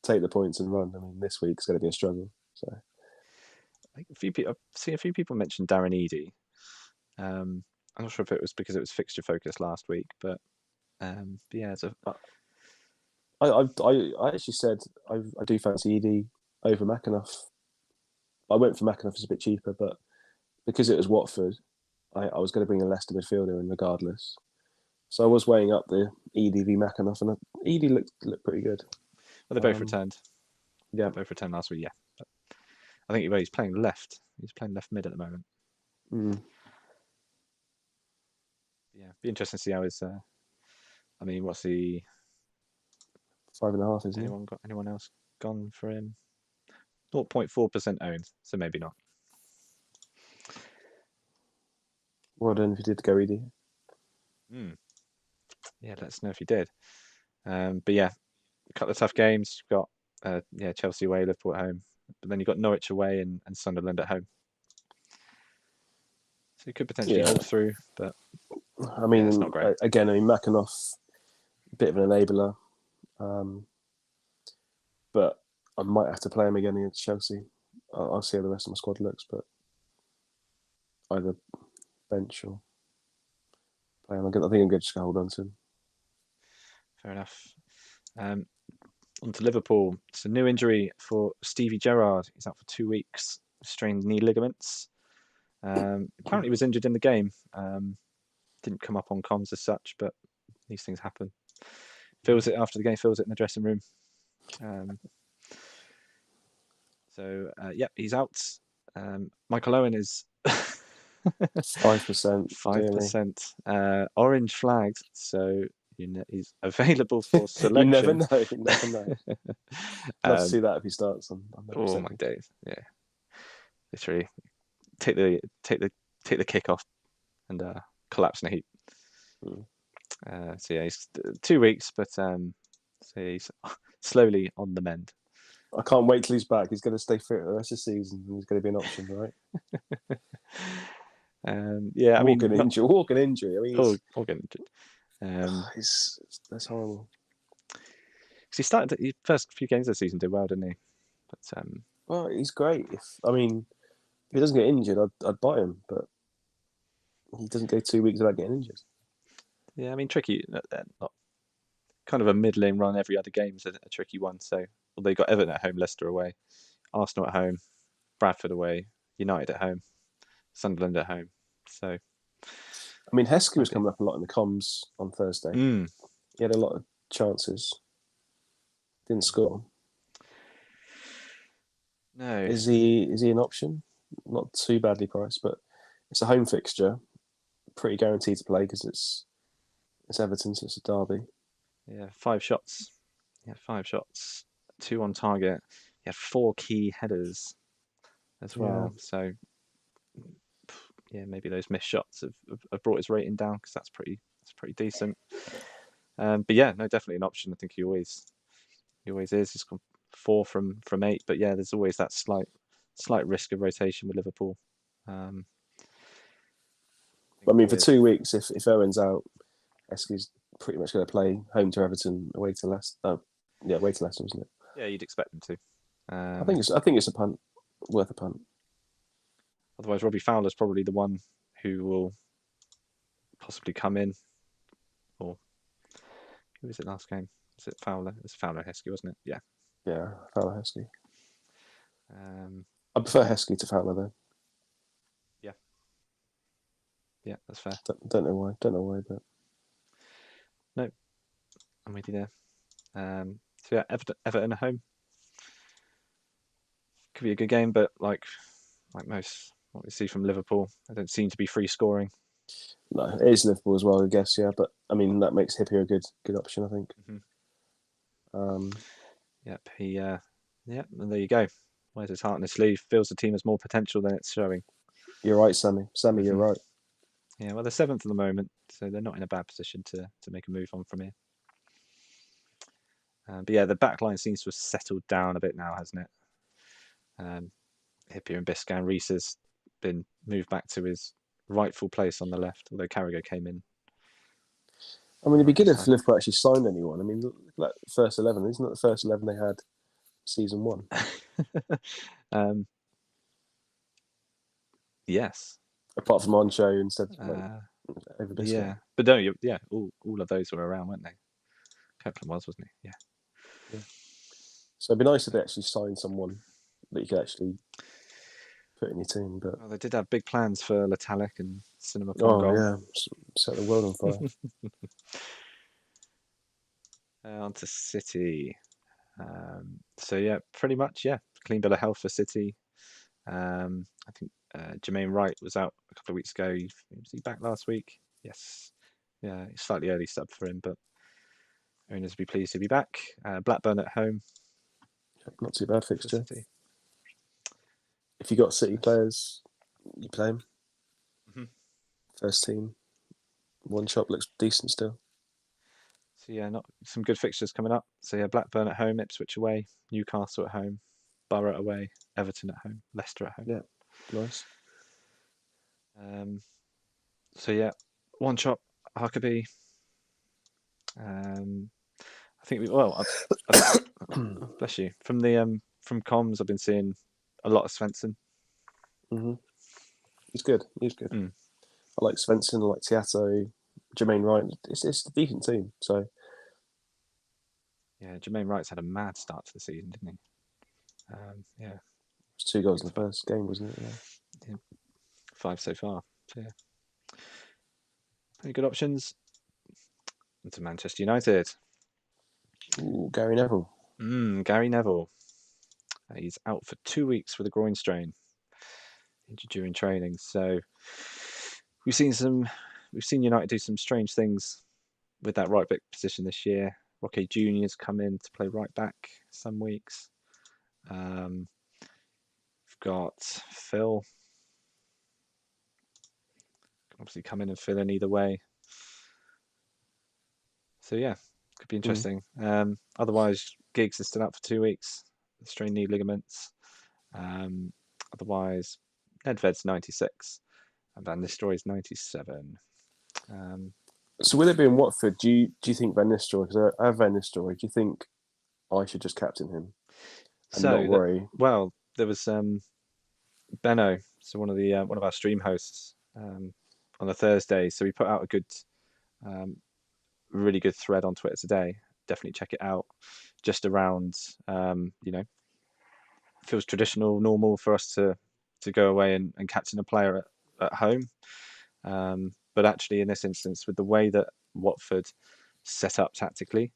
Take the points and run. This week's going to be a struggle. So I've seen a few people mention Darren Eadie. I'm not sure if it was because it was fixture focused last week, but yeah, I actually said I do fancy Eadie over McAnuff. I went for McAnuff as a bit cheaper, but because it was Watford, I was going to bring a Leicester midfielder in regardless. So I was weighing up the Eadie v McAnuff, and Eadie looked pretty good. Well, they both returned. Yeah, both returned last week. Yeah, but I think he's playing left. He's playing left mid at the moment. Yeah, be interesting to see how his. What's the 5.5? Is anyone else gone for him? 0.4% owned, so maybe not. Well done if you did go ED. Yeah, let us know if you did. But yeah, a couple of tough games. You've got Chelsea away, Liverpool at home, but then you've got Norwich away and Sunderland at home. So you could potentially hold through, but I mean, it's not great. Again, Mackinoff, a bit of an enabler, but I might have to play him again against Chelsea. I'll see how the rest of my squad looks, but either bench or play him. I think I'm going to just hold on to him. Fair enough. On to Liverpool. It's a new injury for Stevie Gerrard. He's out for 2 weeks. Strained knee ligaments. Apparently he was injured in the game. Didn't come up on comms as such, but these things happen. Feels it after the game, feels it in the dressing room. He's out. Michael Owen is 5%. 5%. Orange flagged, so he's available for selection. You never know. Love to see that if he starts on. Oh my days! Yeah, literally take the kick off and collapse in a heap. He's 2 weeks, but he's slowly on the mend. I can't wait till he's back. He's going to stay fit the rest of the season. He's going to be an option, right? Walking injury. I mean, organ injured. That's horrible. Because he started the first few games of the season did well, didn't he? But well, he's great. If he doesn't get injured, I'd buy him. But he doesn't go 2 weeks without getting injured. Yeah, I mean, tricky. Not kind of a middling run every other game is a tricky one. So, although you got Everton at home, Leicester away, Arsenal at home, Bradford away, United at home, Sunderland at home. So, I mean, Heskey was coming up a lot in the comms on Thursday. He had a lot of chances. Didn't score. No. Is he an option? Not too badly priced, but it's a home fixture. Pretty guaranteed to play because it's Everton, so it's a derby. Yeah, 5 shots. Yeah, 5 shots. 2 on target. He had 4 key headers as well. Yeah. So, yeah, maybe those missed shots have brought his rating down because that's pretty decent. But yeah, no, definitely an option. I think he always is. He's got 4 from 8, but yeah, there's always that slight risk of rotation with Liverpool. I mean, for 2 weeks, if Owen's out, Heskey's pretty much going to play home to Everton, away to Leicester. Away to Leicester, isn't it? Yeah, you'd expect them to. I think it's a punt, worth a punt. Otherwise, Robbie Fowler's probably the one who will possibly come in. Or who was it last game? Was it Fowler? It was Fowler Heskey, wasn't it? Yeah. Yeah, Fowler Heskey. I prefer Heskey to Fowler though. Yeah. Yeah, that's fair. Don't know why, but no, I'm with you there. So yeah, Everton at home could be a good game, but like most what we see from Liverpool, they don't seem to be free scoring. No, it is Liverpool as well, I guess. Yeah, but I mean that makes Hippier a good option, I think. Yep, and there you go. Wears his heart on his sleeve. Feels the team has more potential than it's showing. You're right, Sammy. You're right. Yeah, well, they're 7th at the moment, so they're not in a bad position to make a move on from here. But yeah, the back line seems to have settled down a bit now, hasn't it? Hippier and Biscan. Reece has been moved back to his rightful place on the left, although Carragher came in. I mean, it'd be good if Liverpool actually signed anyone. I mean, look at that first 11. Isn't that the first 11 they had season 1? Yes. Apart from Oncho instead of over Biscan. Yeah, but no, all of those were around, weren't they? Copeland wasn't he? Yeah. So it'd be nice if they actually signed someone that you could actually put in your team. But they did have big plans for Letalic and Cinema. Yeah, set the world on fire. On to City. So yeah, pretty much clean bill of health for City. I think Jermaine Wright was out a couple of weeks ago. Was he back last week? Yes. Yeah, slightly early sub for him, but owners will be pleased to be back. Blackburn at home. Not too bad fixture. if you got City players, you play them. Mm-hmm. First team. One shot looks decent still. So yeah, not some good fixtures coming up. So yeah, Blackburn at home, Ipswich away, Newcastle at home, Borough away, Everton at home, Leicester at home. Yeah, nice. So yeah, one shot, Huckabee. I think bless you. From the from comms, I've been seeing a lot of Svensson. Mm-hmm. He's good. I like Svensson. I like Tiato, Jermaine Wright. It's a decent team. So yeah, Jermaine Wright's had a mad start to the season, didn't he? Yeah, it was 2 goals in the first game, wasn't it? Yeah. 5 so far. So yeah, pretty good options. Into Manchester United. Ooh, Gary Neville. Gary Neville. He's out for 2 weeks with a groin strain during training. So we've seen United do some strange things with that right back position this year. Roque Junior's come in to play right back some weeks. We've got Phil. Can obviously come in and fill in either way. So yeah, could be interesting. Otherwise, Giggs is still out for 2 weeks. Strained knee ligaments. Otherwise, Nedved's 96 and Van Nistelrooy's 97. So with it being Watford, do you think Van Nistelrooy? Because I have Van Nistelrooy. Do you think I should just captain him and not worry? There was Benno, so one of our stream hosts on a Thursday. So we put out a good, really good thread on Twitter today. Definitely check it out. Just around, feels traditional, normal for us to go away and captain a player at home. But actually, in this instance, with the way that Watford set up tactically,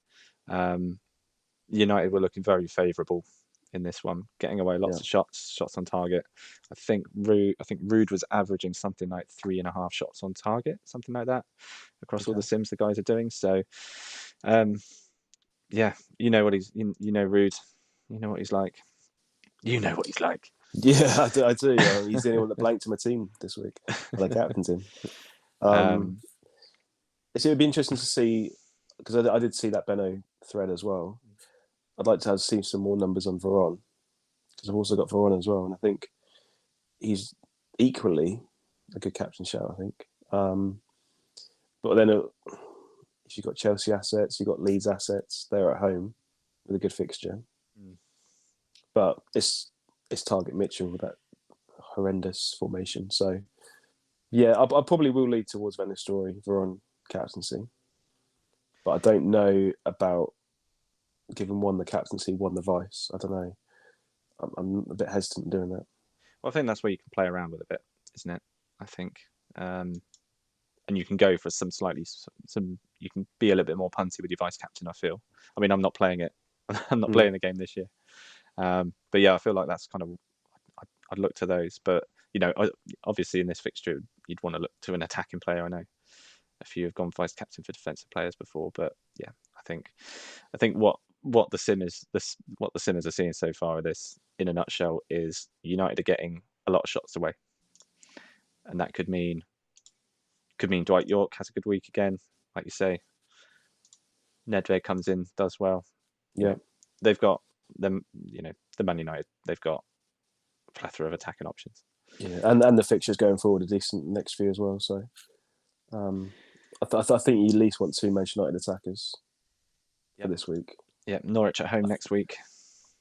United were looking very favourable in this one, getting away lots of shots on target. I think Ruud was averaging something like 3.5 shots on target, something like that, across all the sims the guys are doing. So, yeah, you know what he's, you know Ruud, you know what he's like. You know what he's like. Yeah, I do. He's the only one that blanked to my team this week. I captained him. So it would be interesting to see, because I did see that Benno thread as well. I'd like to see some more numbers on Veron, because I've also got Veron as well, and I think he's equally a good captain shout, I think. But then if you've got Chelsea assets, you've got Leeds assets, they're at home with a good fixture. But it's target Mitchell with that horrendous formation. So, yeah, I probably will lead towards Van Nistelrooy, Veron captaincy. But I don't know about giving one the captaincy, one the vice. I don't know. I'm a bit hesitant doing that. Well, I think that's where you can play around with a bit, isn't it? I think. And you can go for some. You can be a little bit more punty with your vice captain, I feel. I mean, I'm not playing it. I'm not playing the game this year. But yeah, I feel like that's kind of, I'd look to those. But, obviously in this fixture, you'd want to look to an attacking player. I know a few have gone vice captain for defensive players before, but yeah, I think what the simmers are seeing so far of this, in a nutshell, is United are getting a lot of shots away, and that could mean Dwight York has a good week again, like you say. Nedved comes in, does well. Yeah, they've got them. The Man United, they've got a plethora of attacking options. Yeah, and the fixtures going forward are decent next few as well. So, I think you at least want 2 Manchester United attackers for this week. Yeah, Norwich at home next week.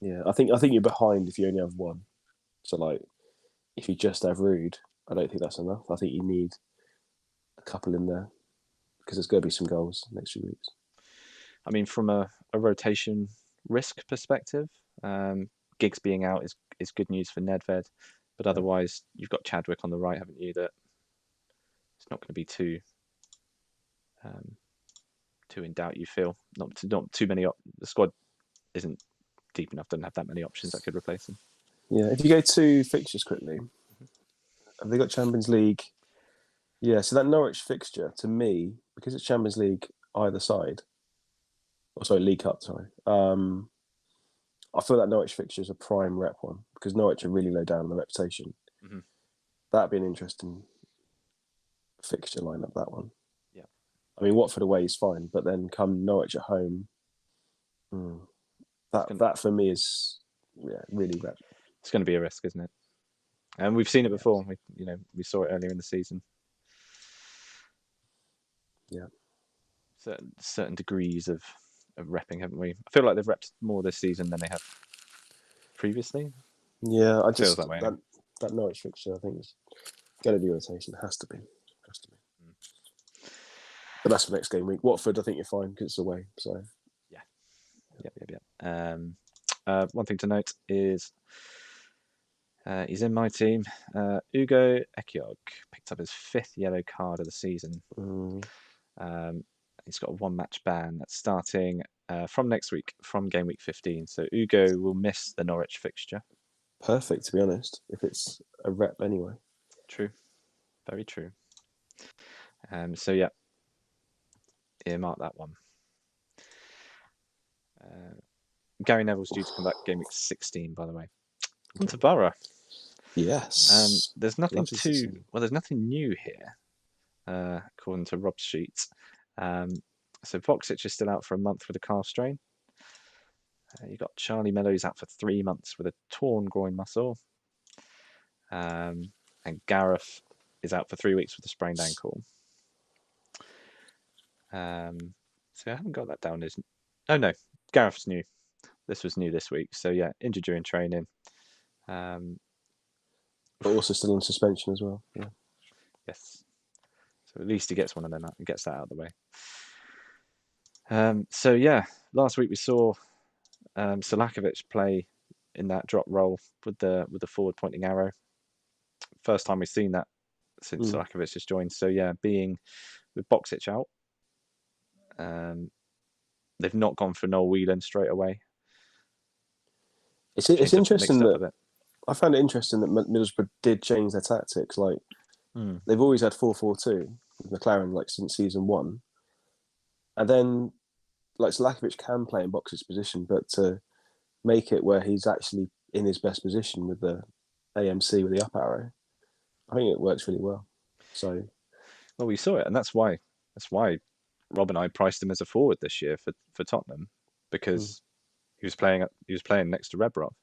Yeah, I think you're behind if you only have one. So, like, if you just have Ruud, I don't think that's enough. I think you need a couple in there, because there's going to be some goals next few weeks. I mean, from a rotation risk perspective, Giggs being out is good news for Nedved, but otherwise you've got Chadwick on the right, haven't you? That it's not going to be too in doubt. You feel not too many. The squad isn't deep enough; doesn't have that many options that could replace him. Yeah, if you go to fixtures quickly, have they got Champions League? Yeah, so that Norwich fixture, to me, because it's Champions League either side, League Cup, sorry. I feel that Norwich fixture is a prime rep one because Norwich are really low down on the reputation. Mm-hmm. That'd be an interesting fixture lineup, that one. Yeah. I mean, Watford away is fine, but then come Norwich at home, that for me is really rep. It's going to be a risk, isn't it? And we've seen it before. We saw it earlier in the season. Yeah. Certain degrees of repping, haven't we? I feel like they've repped more this season than they have previously. Yeah, I feels just that way. Anyway. That Norwich fixture, I think, is going to be rotation. It has to be. But that's for next game week. Watford, I think you're fine because it's away. So yeah. One thing to note is he's in my team. Ugo Ekiog picked up his 5th yellow card of the season. He's got a 1-match ban that's starting from next week, from game week 15. So Ugo will miss the Norwich fixture. Perfect, to be honest, if it's a rep anyway. True. Very true. So yeah, earmark that one. Gary Neville's due to come back game week 16, by the way. On to Borough. Yes. There's nothing there's nothing new here, according to Rob's sheet. So Voxic is still out for a month with a calf strain. You've got Charlie Mellows out for 3 months with a torn groin muscle. And Gareth is out for 3 weeks with a sprained ankle. So I haven't got that down. Oh no, Gareth's new. This was new this week. So yeah, injured during training. But also still on suspension as well. Yeah. Yes. So at least he gets one of them out and gets that out of the way. So yeah, last week we saw Selakovic play in that drop role with the forward pointing arrow. First time we've seen that since Selakovic has joined. So yeah, being with Boxic out, they've not gone for Noel Whelan straight away. It's interesting that I found it interesting that Middlesbrough did change their tactics. Like they've always had 4-4-2 with McLaren, like since season 1, and then like Selakovic can play in Boxic's position, but to make it where he's actually in his best position with the AMC with the up arrow, I think it works really well. So, well, we saw it, and that's why Rob and I priced him as a forward this year for Tottenham, because he was playing next to Rebrov.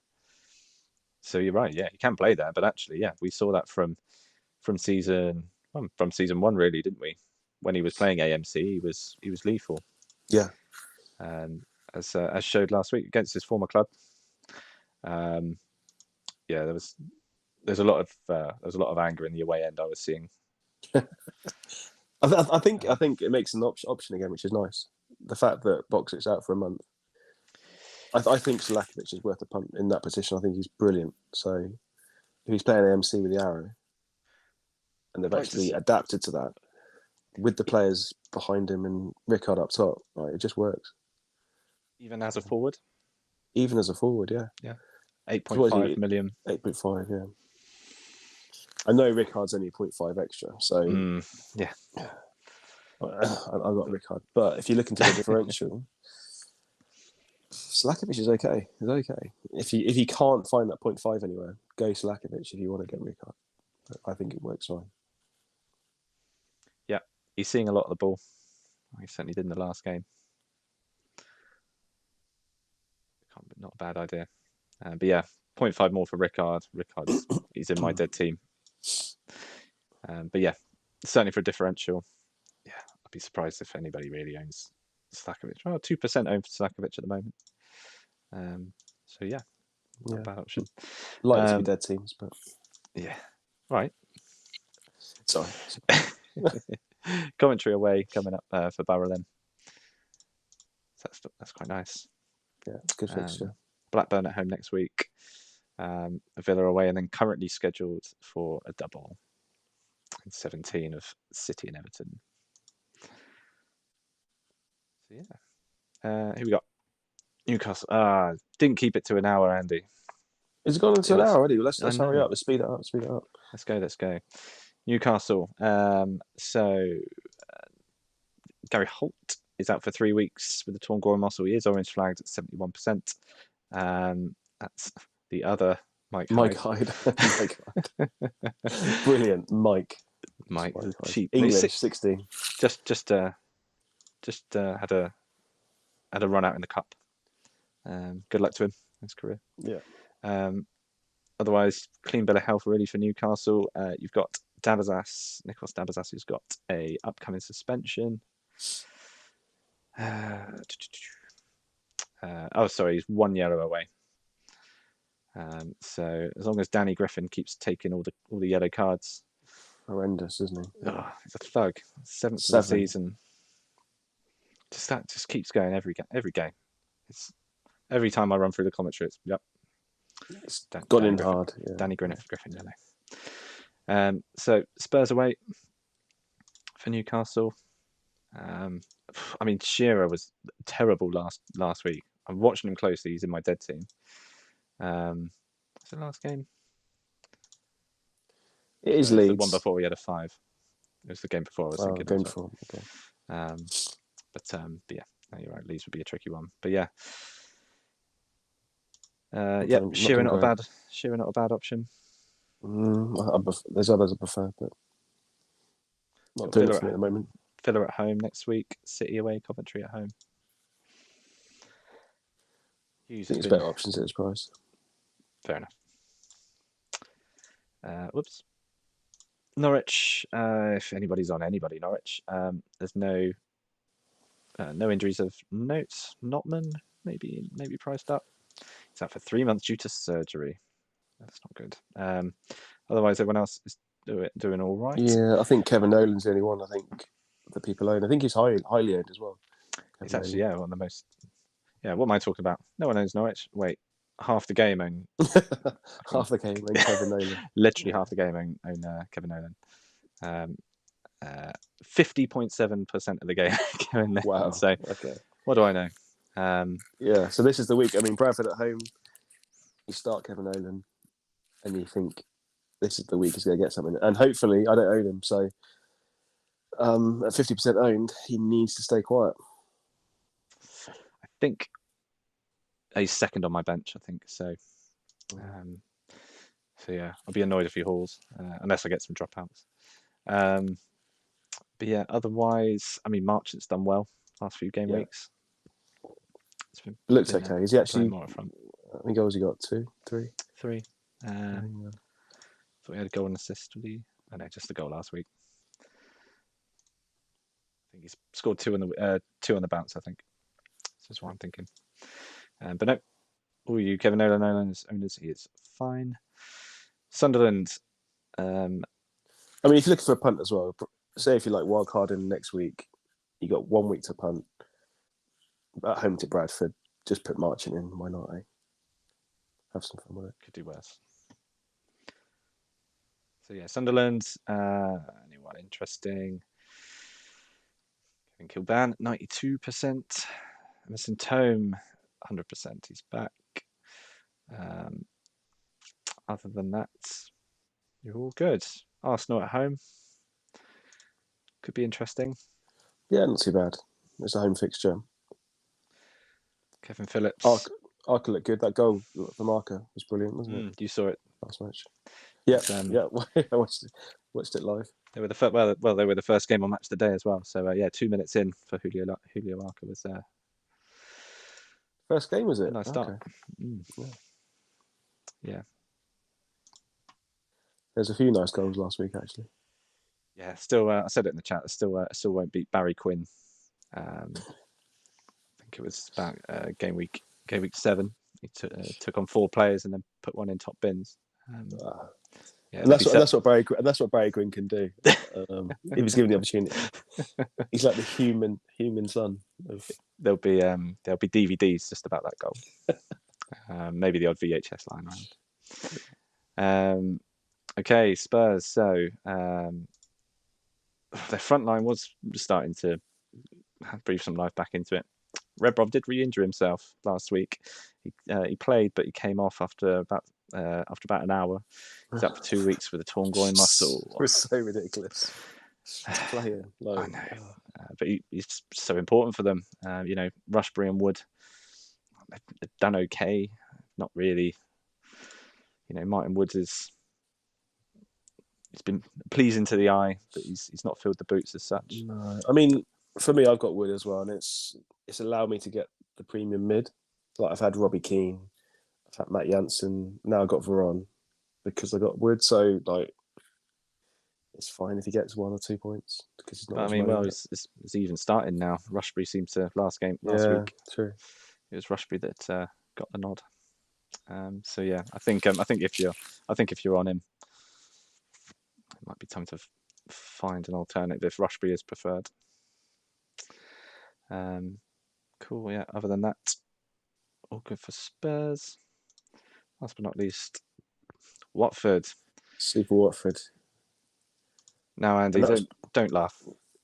So you're right, yeah, he can play there, but actually, yeah, we saw that from season 1, really, didn't we? When he was playing AMC, he was lethal. Yeah. And as showed last week against his former club, yeah, there's a lot of anger in the away end I was seeing. I think it makes an option again, which is nice. The fact that Boxic's out for a month, I think Selakovic is worth a punt in that position. I think he's brilliant. So if he's playing AMC with the arrow, and they've actually adapted to that with the players behind him and Rickard up top, right, it just works. Even as a forward? Even as a forward, yeah. Yeah. 8.5 million. 8.5, yeah. I know Rickard's only 0.5 extra, so yeah. I've got Rickard. But if you look into the differential, Selakovic is okay. He's okay. If you can't find that 0.5 anywhere, go Selakovic if you want to get Rickard. I think it works fine. Yeah, he's seeing a lot of the ball. He certainly did in the last game. Not a bad idea. But yeah, 0.5 more for Rickard. He's in my dead team. But yeah, certainly for a differential, yeah, I'd be surprised if anybody really owns Selakovic. Well, 2% own for Selakovic at the moment. So yeah, not a bad option. Like to be dead teams, but yeah, right. Sorry. Coventry away coming up for Borough then. So that's quite nice. Yeah, good fixture. Blackburn at home next week. Villa away, and then currently scheduled for a double in 17 of City and Everton. So yeah, here we got Newcastle. Didn't keep it to an hour, Andy. Is it gone into an hour already? Well, let's hurry up. Let's speed it up. Let's go. Newcastle. Gary Holt is out for 3 weeks with a torn groin muscle. He is orange flagged at 71%. That's the other Mike Hyde. Mike Hyde. Brilliant, Mike. Mike, cheap English 16. Just had a run out in the cup. Good luck to him in his career. Yeah. Otherwise, clean bill of health really for Newcastle. You've got Nicolas Dabazas, who's got a upcoming suspension. He's 1 yellow away. So as long as Danny Griffin keeps taking all the yellow cards, horrendous, isn't he? Oh, he's a thug. 7th of the season. That just keeps going every game. It's every time I run through the commentary. It's gone in hard. Yeah. Danny Griffin yellow. So Spurs away for Newcastle. I mean, Shearer was terrible last week. I'm watching him closely. He's in my dead team. Was it last game? It is Leeds. The one before we had a 5. It was the game before I was thinking. Game before. Okay. But yeah, no, you're right. Leeds would be a tricky one. But yeah, Shearer not a bad option. There's others I prefer, but not doing it for me at the moment. Villa at home next week. City away. Coventry at home. I think it's better options at this price. Fair enough. Whoops. Norwich. If anybody's on Norwich. There's no injuries of note. Notman maybe priced up. He's out for 3 months due to surgery. That's not good. Otherwise, everyone else is doing all right. Yeah, I think Kevin Nolan's the only one. I think that people own. I think he's highly owned as well. It's actually one of the most. Yeah, what am I talking about? No one owns Norwich. Wait, half the game own. Half the game own Kevin Nolan. Literally half the game own Kevin Nolan. 50.7% of the game Kevin Nolan. Wow. So okay. What do I know? Yeah. So this is the week. I mean, Bradford at home. You start Kevin Nolan, and you think this is the week he's going to get something. And hopefully, I don't own him, so at 50% owned, he needs to stay quiet. I think he's second on my bench. I think so. So yeah, I'll be annoyed if he hauls, unless I get some dropouts. But yeah, otherwise, I mean, Marchant's done well last few game weeks. Looks okay. Is he actually? More front. How many goals he got? 2, 3? 3. Thought he had a goal and assist. Oh no, just a goal last week. I think he's scored 2 on the bounce. I think that's what I'm thinking. But no, all you Kevin Nolan owners, he is fine. Sunderland. I mean, if you're looking for a punt as well, say if you like wild card in next week, you got 1 week to punt at home to Bradford. Just put Marchant in. Why not? Have some fun with it. Could do worse. So yeah, Sunderland. Anyone interesting? Kevin Kilban, 92%. Emerson Tome, 100%. He's back. Other than that, you're all good. Arsenal at home. Could be interesting. Yeah, not too bad. It's a home fixture. Kevin Phillips. Arca looked good. That goal from Arca was brilliant, wasn't it? You saw it last match. Yeah, I watched it live. They were they were the first game on Match of the Day as well. So 2 minutes in for Julio Arca was there. First game, was it? Nice start. Okay. Yeah. There's a few nice goals last week, actually. Yeah, still, I said it in the chat. Still won't beat Barry Quinn. I think it was about game week 7. He took on 4 players and then put one in top bins. Yeah, and that's what Barry Quinn can do. If he's given the opportunity, he's like the human son. There'll be DVDs just about that goal. Maybe the odd VHS line around. Okay, Spurs. So their front line was starting to breathe some life back into it. Rebrov did re-injure himself last week. He played, but he came off after about an hour. He's out for 2 weeks with a torn groin muscle. It was so ridiculous. Player, I know, but he's so important for them. Rushbury and Wood, they've done okay. not really. Martin Woods he's been pleasing to the eye, but he's not filled the boots as such. No, I mean, for me, I've got Wood as well, and it's allowed me to get the premium mid. Like I've had Robbie Keane, I've had Matt Jansen, now I've got Varane because I got Wood. So like, it's fine if he gets 1 or 2 points because he's not. But I mean, well, it's even starting now. Rushbury seemed to last week. True. It was Rushbury that got the nod. So yeah, I think if you're on him, it might be time to find an alternative if Rushbury is preferred. Cool. Yeah. Other than that, all good for Spurs. Last but not least, Watford. Super Watford. Now, Andy, don't laugh.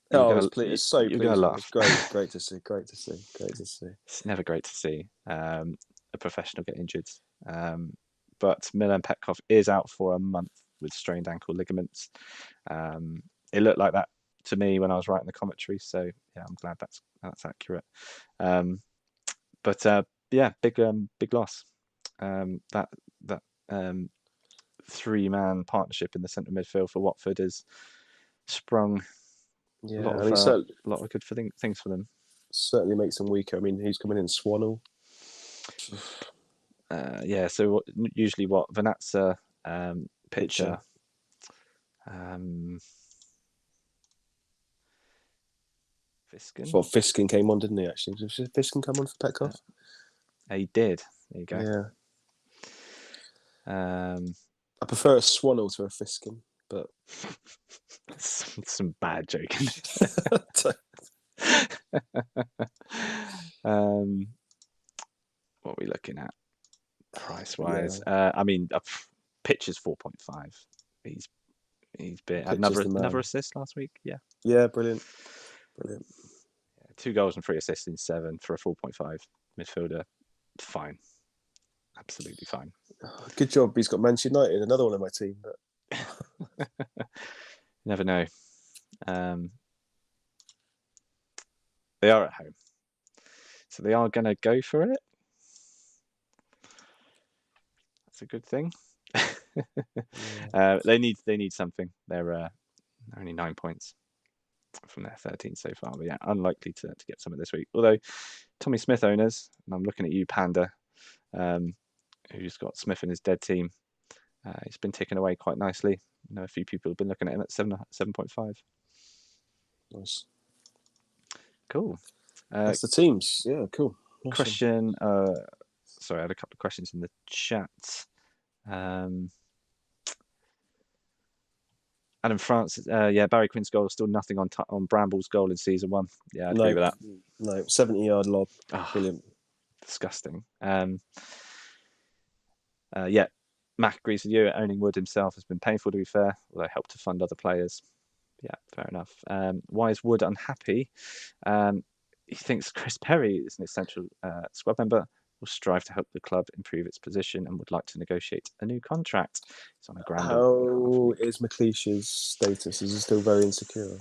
It's so you're gonna laugh. It's great to see. It's never great to see a professional get injured. But Milan Petkov is out for a month with strained ankle ligaments. It looked like that to me when I was writing the commentary. So yeah, I'm glad that's accurate. But big loss. That 3-man partnership in the centre midfield for Watford has sprung a lot of good things for them. Certainly makes them weaker. I mean, who's coming in? Swannell. So usually Vanatza, Pitcher. Fiskin. Well, Fiskin came on, didn't he? Actually, did Fiskin come on for Petkov? He did. There you go. Yeah. I prefer a Swannell to a Fiskin, but some bad joking. What are we looking at price wise? Yeah. I mean, Pitch is 4.5. He's had another assist last week. Yeah, brilliant. Yeah, 2 goals and 3 assists in 7 for a 4.5 midfielder. Fine, absolutely fine. Good job. He's got Manchester United, another one of my team. But never know. They are at home, so they are going to go for it. That's a good thing. They need something. They're only 9 points from their 13 so far, but yeah, unlikely to get some of this week. Although Tommy Smith owners, and I'm looking at you, Panda, who's got Smith in his dead team. He's been ticking away quite nicely. A few people have been looking at him at 7.5. Nice. Cool. That's the teams. Yeah, cool. Awesome. Question. Sorry, I had a couple of questions in the chat. Adam France, Barry Quinn's goal is still nothing on Bramble's goal in season 1. Yeah, I'd agree with that. No, 70-yard lob. Brilliant. Disgusting. Mac agrees with you. Owning Wood himself has been painful, to be fair, although helped to fund other players. Yeah, fair enough. Why is Wood unhappy? He thinks Chris Perry is an essential squad member, will strive to help the club improve its position and would like to negotiate a new contract. He's on a grand. How is McLeish's status? Is he still very insecure?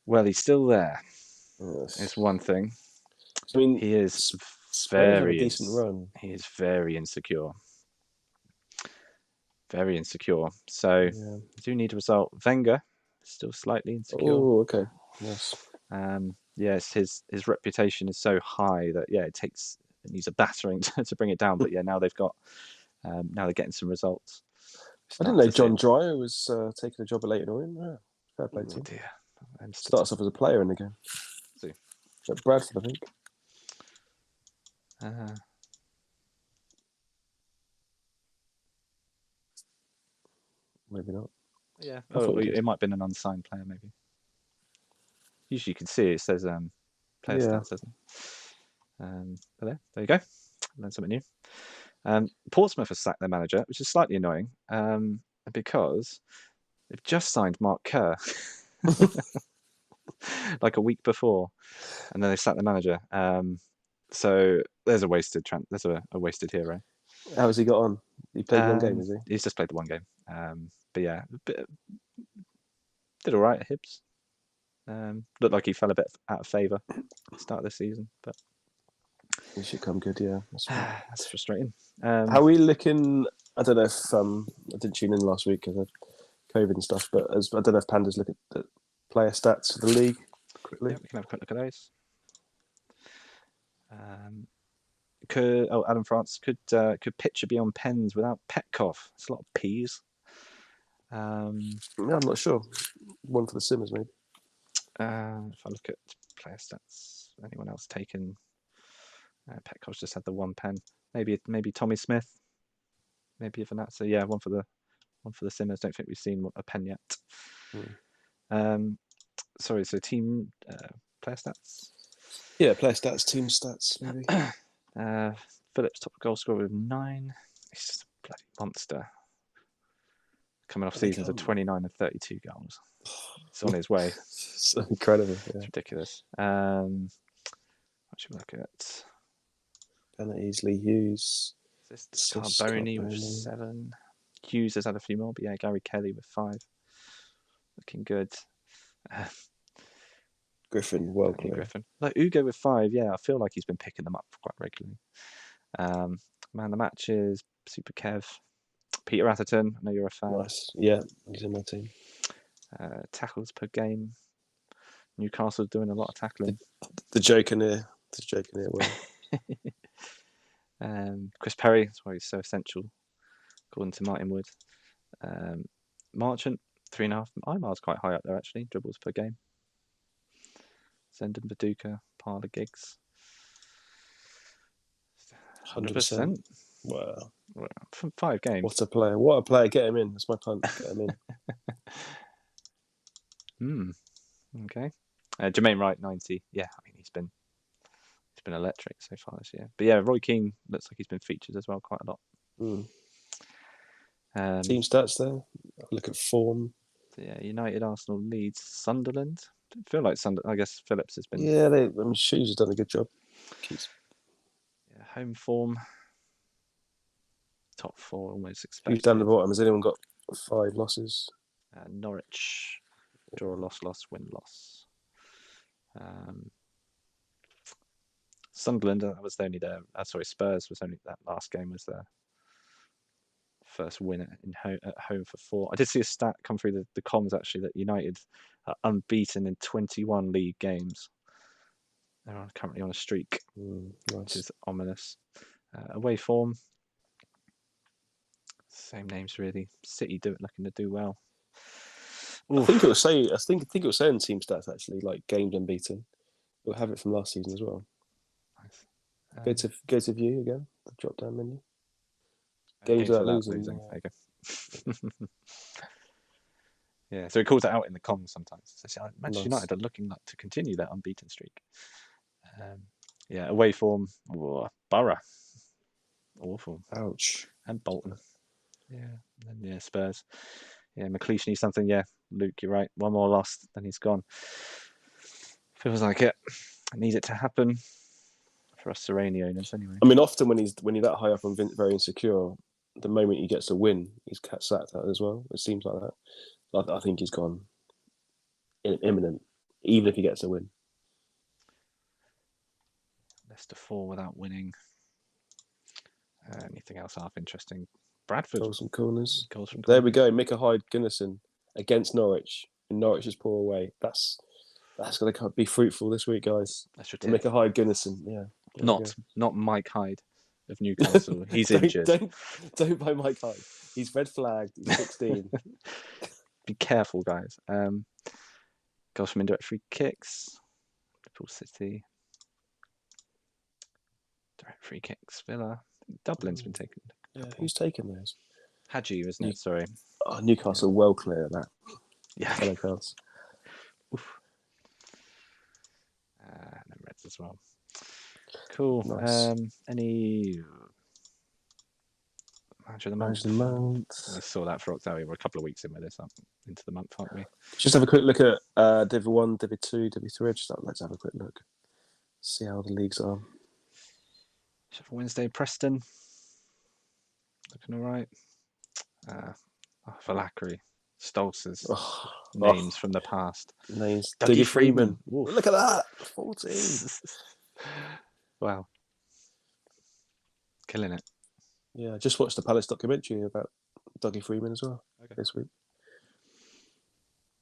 Well, he's still there. Yes. It's one thing. I mean, he is very decent run. He is very insecure. Very insecure. So you do need a result. Wenger is still slightly insecure. Oh, okay. Yes. Yes, his reputation is so high that it needs a battering to bring it down. But now they've got now they're getting some results. I didn't know John Dreyer was taking a job at Leyton Orient. Yeah, fair play to him. Starts off as a player in the game. At Bradford, I think. Maybe not. Yeah. It might have been an unsigned player, maybe. Usually you can see it says player stats, doesn't it? But there you go. Learn something new. Portsmouth has sacked their manager, which is slightly annoying because they've just signed Mark Kerr like a week before, and then they sacked the manager. So there's a wasted a wasted hero. How has he got on? He played one game, has he? He's just played the one game. But yeah, did all right at Hibs. Looked like he fell a bit out of favour at the start of the season, but It should come good, yeah. That's frustrating. How are we looking? I don't know if I didn't tune in last week because of COVID and stuff, but I don't know if Pandas look at the player stats for the league quickly. Yeah, we can have a quick look at those. Adam France, could Pitcher be on pens without Petkov? It's a lot of P's. Yeah, I'm not sure. One for the Simmers, maybe. If I look at player stats, anyone else taken? Petkov's just had the one pen. Maybe Tommy Smith. Maybe even that. So yeah, one for the Simmers. Don't think we've seen a pen yet. Sorry. So team player stats. Yeah, player stats, team stats, maybe. Phillips top goal scorer with 9. He's just a bloody monster. Coming off seasons of 29 and 32 goals. It's on his way. So incredible. Yeah. It's ridiculous. What should we look at? Penalties, Lee Hughes. Carboni with 7. Hughes has had a few more, but yeah, Gary Kelly with 5. Looking good. Griffin, well clear. Griffin. Like Ugo with 5, yeah, I feel like he's been picking them up quite regularly. Man of the match is Super Kev. Peter Atherton, I know you're a fan. Nice. Yeah, he's in my team. Tackles per game. Newcastle's doing a lot of tackling. The joke in here. Chris Perry, that's why he's so essential, according to Martin Wood. Marchant, 3.5. Imar's quite high up there, actually. Dribbles per game. Zendon Viduka, Parler Giggs. 100%. Wow. From 5 games. What a player. Get him in. That's my punt. Get him in. Okay. Jermaine Wright, 90. Yeah, I mean, he's been electric so far this year. But yeah, Roy Keane looks like he's been featured as well quite a lot. Team stats there. Look at form. So yeah, United, Arsenal, Leeds, Sunderland. I feel like I guess Phillips has been. Yeah, Shoes has done a good job. Yeah, home form. Top 4 almost expected. Who's down the bottom? Has anyone got 5 losses? Norwich, draw, loss, win, loss. Sunderland, that was only their. Spurs was only that last game was their first win at home for 4. I did see a stat come through the comms actually that United are unbeaten in 21 league games. They're currently on a streak, which is ominous. Away form, same names really. City looking to do well. I think it was saying team stats actually, like games unbeaten. We'll have it from last season as well. Nice. Go to view again. The drop down menu. Games without losing. There you go. Yeah, so it calls it out in the comms sometimes. So Manchester United are looking like to continue that unbeaten streak. Yeah, away form. Borough. Awful. Ouch. And Bolton. Yeah. And then Spurs. Yeah, McLeish needs something. Yeah, Luke, you're right. One more loss, then he's gone. Feels like it. I need it to happen for us Serrani owners anyway. I mean, often when he's that high up and very insecure, the moment he gets a win, he's sacked out as well. It seems like that. I think he's gone imminent, even if he gets a win. Leicester 4 without winning. Anything else half interesting? Bradford. Goals and corners. There we go. Micah Hyde-Gunnarsson against Norwich. And Norwich is poor away. That's going to be fruitful this week, guys. That's Micah Hyde-Gunnarsson. Yeah. Not Mike Hyde of Newcastle. He's injured. Don't buy Mike Hyde. He's red flagged. He's 16. Be careful, guys. Goals from indirect free kicks. Liverpool City. Direct free kicks. Villa. Dublin's been taken. Yeah, who's taken those? Hadji, isn't it? Sorry. Newcastle well clear of that. Yeah. Fellow cards. Oof. And then Reds as well. Cool. Nice. Any Manager of the Month? I saw that for Octavia. We're a couple of weeks in with this up into the month, aren't we? Just have a quick look at Div 1, Div 2, Div 3. Let's have a quick look. See how the leagues are. Sheffield Wednesday, Preston. Looking all right. Valakari, Stolz's names from the past. Names. Dougie Freeman. Look at that. 14. Wow. killing it. Yeah, I just watched the Palace documentary about Dougie Freeman as well this week.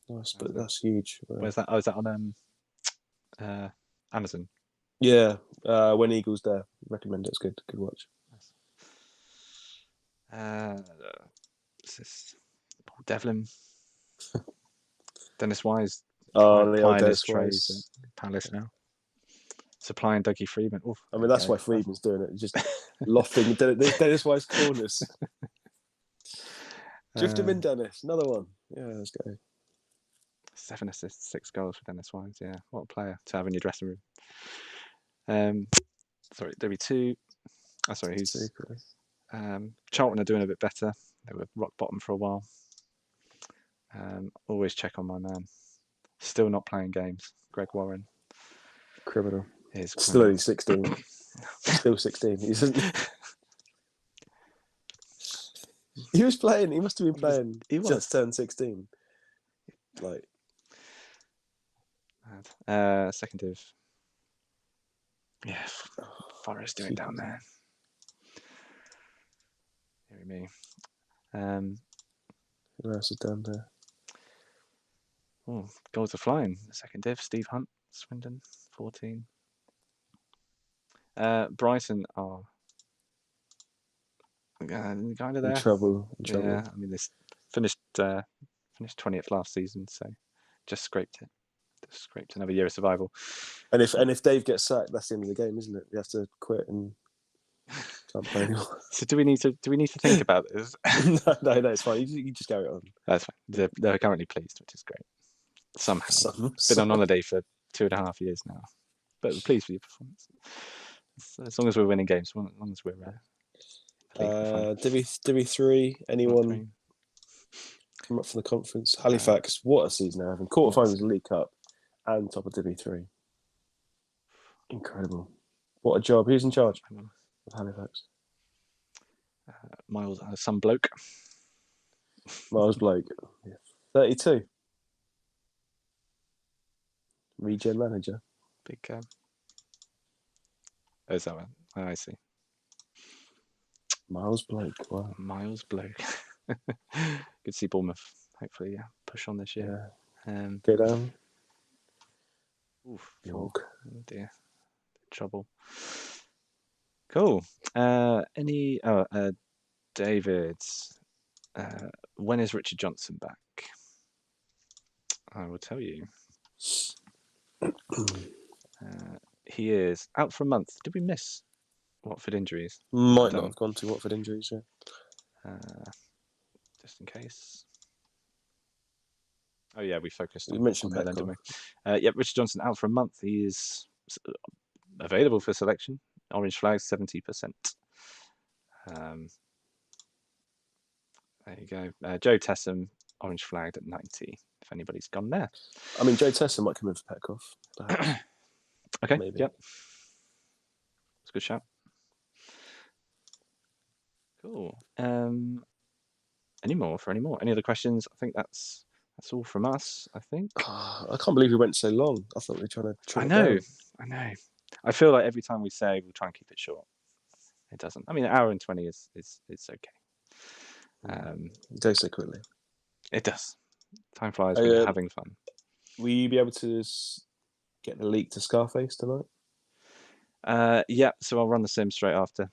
Nice, but that's huge. Where's that? Oh, is that on Amazon? Yeah, When Eagles Dare. Recommend it. It's good. Good watch. Paul Devlin, Dennis Wise. Plying his trays at Palace now. Supplying Dougie Freeman. Oof, I mean, that's why Freeman's doing it. Just lofting Dennis Wise corners. Drift him in, Dennis. Another one. Yeah, let's go. 7 assists, 6 goals for Dennis Wise. Yeah, what a player to have in your dressing room. Sorry, W2. Oh, sorry, who's Charlton are doing a bit better. They were rock bottom for a while. Always check on my man. Still not playing games. Greg Warren. Criminal. Still only 16. Still 16. He was playing. He must have been playing. He just turned 16. Like. Second div. Yeah, Forest doing down there. Hear me. Who else is down there? Oh, goals are flying. Second div. Steve Hunt, Swindon, 14. Brighton are kind of there. In trouble. Yeah, I mean, this finished 20th last season, so just scraped it. Just scraped another year of survival. And if Dave gets sacked, that's the end of the game, isn't it? You have to quit and can't play anymore. So do we need to think about this? No, it's fine. You just carry on. That's fine. They're currently pleased, which is great. Somehow been on holiday for 2.5 years now, but we're pleased with your performance. As long as we're winning games, as long as we're Divi 3. Anyone come up from the conference? Halifax. What a season they're having! Quarterfinals of the League Cup and top of Divi 3. Incredible! What a job! Who's in charge of Halifax? Miles, some bloke. Miles Bloke. 32. Regen manager. Big. Oh, is that one? Oh, I see. Miles Bloke. Wow. Miles Bloke. Good to see Bournemouth. Hopefully, push on this year. Go down. York. Oh dear. Trouble. Cool. David. When is Richard Johnson back? I will tell you. He is out for a month. Did we miss Watford injuries? Might not have gone to Watford injuries, yeah. Just in case. Oh yeah, we focused on. You mentioned that, then, didn't we? Yeah, Richard Johnson out for a month. He is available for selection. Orange flag 70%. There you go. Joe Tessam, orange flagged at 90. If anybody's gone there. I mean, Joe Tessam might come in for Petkoff. Okay. Maybe. Yep. It's a good shout. Cool. Any more? Any other questions? I think that's all from us. I think. I can't believe we went so long. I thought we were trying to. I know. I feel like every time we say we'll try and keep it short, it doesn't. I mean, an hour and 20 is okay. It goes so quickly. It does. Time flies when you're having fun. Will you be able to get the leak to Scarface tonight? Yeah. So I'll run the sim straight after.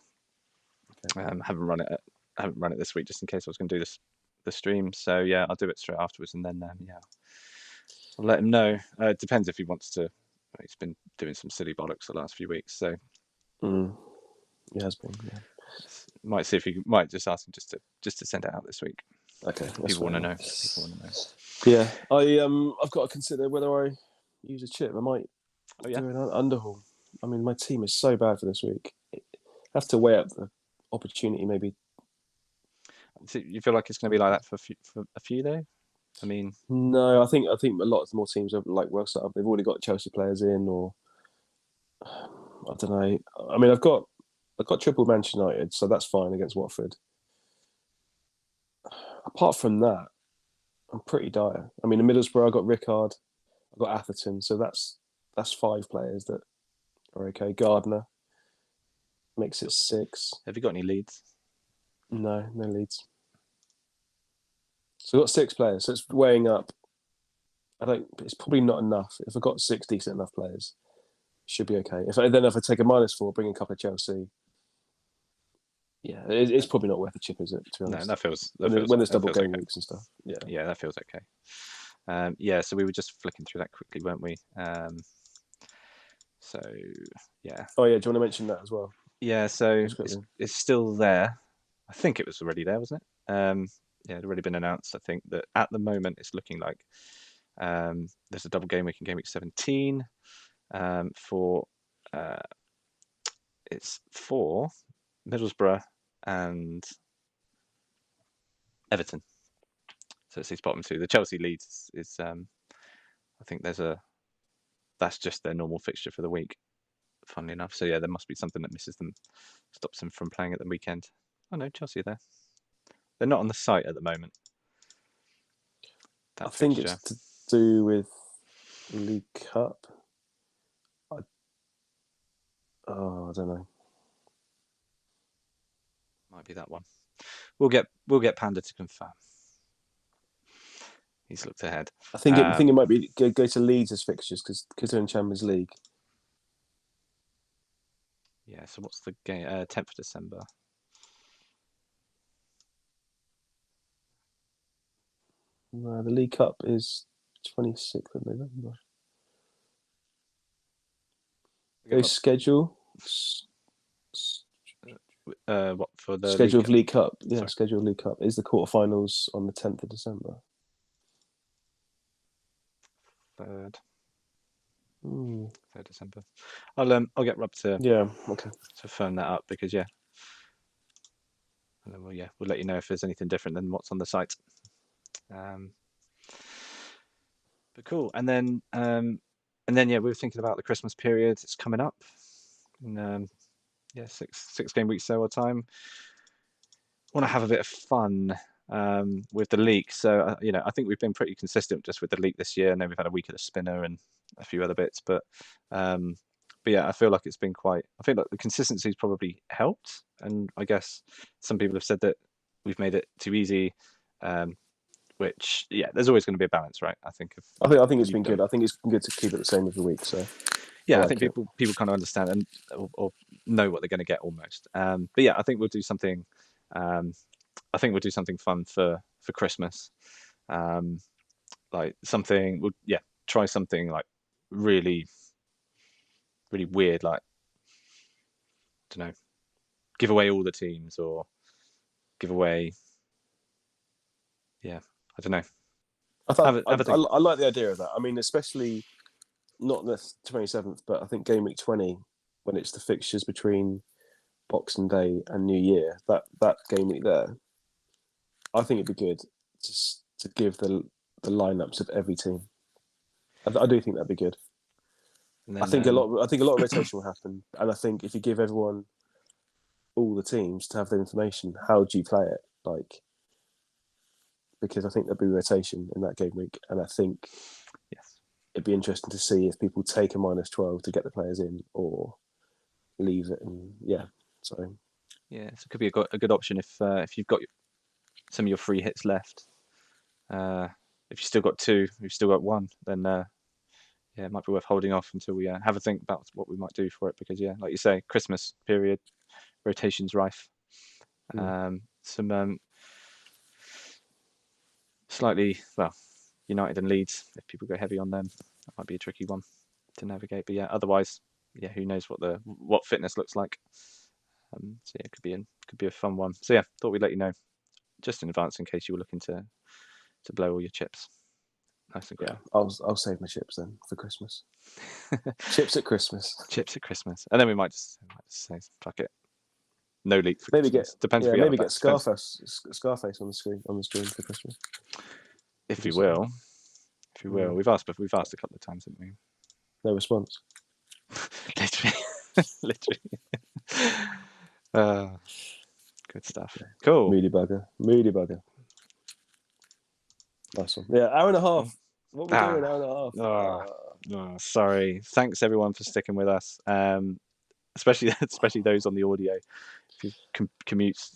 Okay. Haven't run it this week just in case I was going to do the stream. So yeah, I'll do it straight afterwards, and then I'll let him know. It depends if he wants to. He's been doing some silly bollocks the last few weeks, so he has been. Yeah. Might see if he might just ask him just to send it out this week. Okay, people want to know. Yeah, I've got to consider whether I use a chip. I might do an underhaul. I mean, my team is so bad for this week. I have to weigh up the opportunity, maybe. So you feel like it's going to be like that for a few though? I mean, no, I think a lot more teams are like well set up. They've already got Chelsea players in, or I don't know. I mean, I've got triple Manchester United, so that's fine against Watford. Apart from that, I'm pretty dire. I mean, in Middlesbrough, I got Rickard, I got Atherton, so that's 5 players that are okay. Gardner. Makes it 6. Have you got any leads? No Leeds. So we've got 6 players. So it's weighing up. It's probably not enough. If I've got 6 decent enough players, should be okay. If I take a -4, bring a couple of Chelsea. Yeah, it's probably not worth a chip, is it? To be honest, No, that feels when there's double game okay. weeks and stuff. Yeah, yeah, that feels okay. Yeah, so we were just flicking through that quickly, weren't we? So yeah. Oh yeah, do you want to mention that as well? Yeah, so it's still there. I think it was already there, wasn't it? Yeah, it had already been announced. I think that at the moment it's looking like there's a double game week in game week 17 for it's for Middlesbrough and Everton. So it's these bottom 2. The Chelsea Leeds is I think that's just their normal fixture for the week, funnily enough. So yeah, there must be something that stops them from playing at the weekend. Oh no, Chelsea are there. They're not on the site at the moment. I think it's to do with League Cup. I don't know. Might be that one. We'll get Panda to confirm. He's looked ahead. I think it might be go to Leeds as fixtures because they're in Champions League. Yeah. So what's the game? 10th of December. No, the League Cup is 26th of November. Go schedule. What for the schedule of League Cup? Yeah, sorry. Schedule of League Cup is the quarterfinals on the 10th of December. 3rd. 3rd December. I'll get Rob to to firm that up because and then we'll let you know if there's anything different than what's on the site. But cool, and then we were thinking about the Christmas period. It's coming up. And, 6 game weeks sale time. Want to have a bit of fun with the leak. So I think we've been pretty consistent just with the leak this year. And then we've had a week of the spinner and a few other bits, but yeah, I feel like it's been I feel like the consistency's probably helped, and I guess some people have said that we've made it too easy. Which there's always going to be a balance, right? I think it's been good. I think it's been good to keep it the same every week. So yeah, I think people kind of understand and or know what they're going to get almost. But yeah, I think we'll do something. I think we'll do something fun for Christmas. Like something. Try something like really, really weird. Like I don't know, give away all the teams or give away. Yeah, I don't know. I like the idea of that. I mean, especially not the 27th, but I think game week 20 when it's the fixtures between Boxing Day and New Year. That game week there, I think it'd be good to give the lineups of every team. I do think that'd be good. Then, I think a lot of rotation will happen, and I think if you give everyone all the teams to have the information, how do you play it? Like, because I think there'll be rotation in that game week, and I think it'd be interesting to see if people take a -12 to get the players in or leave it, and so it could be a good option if you've got some of your free hits left. If you've still got 2, if you've still got 1, then it might be worth holding off until we have a think about what we might do for it. Because like you say, Christmas period, rotation's rife. Some slightly United and Leeds. If people go heavy on them, that might be a tricky one to navigate. But otherwise, who knows what fitness looks like. So it could be a fun one. So thought we'd let you know just in advance in case you were looking to blow all your chips. Nice and quick. I'll save my chips then for Christmas. Chips at Christmas. Chips at Christmas, and then we might just say fuck it. No leak for maybe Christmas. Depends. Maybe get Scarface on the stream for Christmas. If you will. We've asked a couple of times, haven't we? No response. Literally. Good stuff. Cool. Moody bugger. Nice one. Yeah, hour and a half. What we're doing, hour and a half. Sorry. Thanks everyone for sticking with us. especially those on the audio. If you commutes,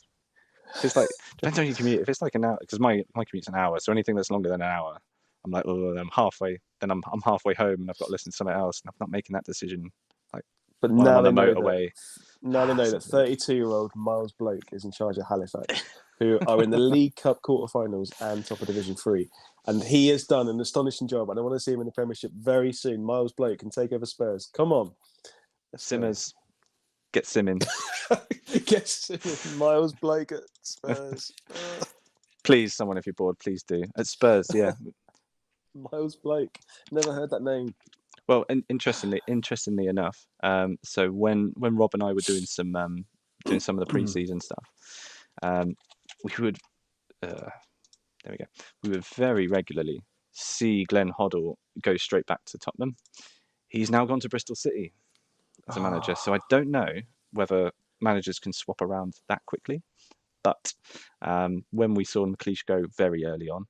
if it's like depends on you commute. If it's like an hour, because my commute's an hour, so anything that's longer than an hour, I'm like, oh, I'm halfway. Then I'm halfway home, and I've got to listen to something else, and I'm not making that decision. Like, But while now I'm on they the know motorway. Now they know that 32-year-old Miles Blake is in charge of Halifax, who are in the League Cup quarterfinals and top of Division 3. And he has done an astonishing job. And I want to see him in the Premiership very soon. Miles Blake can take over Spurs. Come on. Simmers. Get Simming. Get Simming. Miles Blake at Spurs. Please, someone, if you're bored, please do. At Spurs, yeah. Miles Blake. Never heard that name. Well, interestingly enough, so when Rob and I were doing some of the pre-season stuff, we would we would very regularly see Glenn Hoddle go straight back to Tottenham. He's now gone to Bristol City as a manager, so I don't know whether managers can swap around that quickly. But when we saw McLeish go very early on,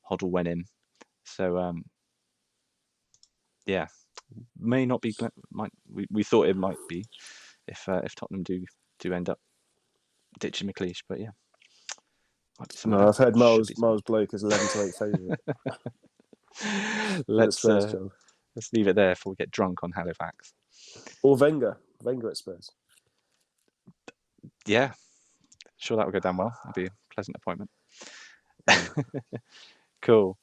Hoddle went in. So yeah. May not be. We thought it might be if Tottenham do end up ditching McLeish, but yeah. No, I've heard Miles Blake is 11-8 favourite. Let's leave it there before we get drunk on Halifax. Or Wenger at Spurs. Yeah, sure that will go down well. It'll be a pleasant appointment. Cool.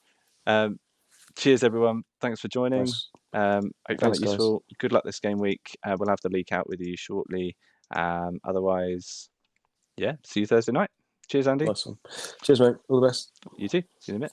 Cheers, everyone. Thanks for joining. Nice. Hope you found it useful. Guys. Good luck this game week. We'll have the leak out with you shortly. Otherwise, yeah, see you Thursday night. Cheers, Andy. Awesome. Cheers, mate. All the best. You too. See you in a bit.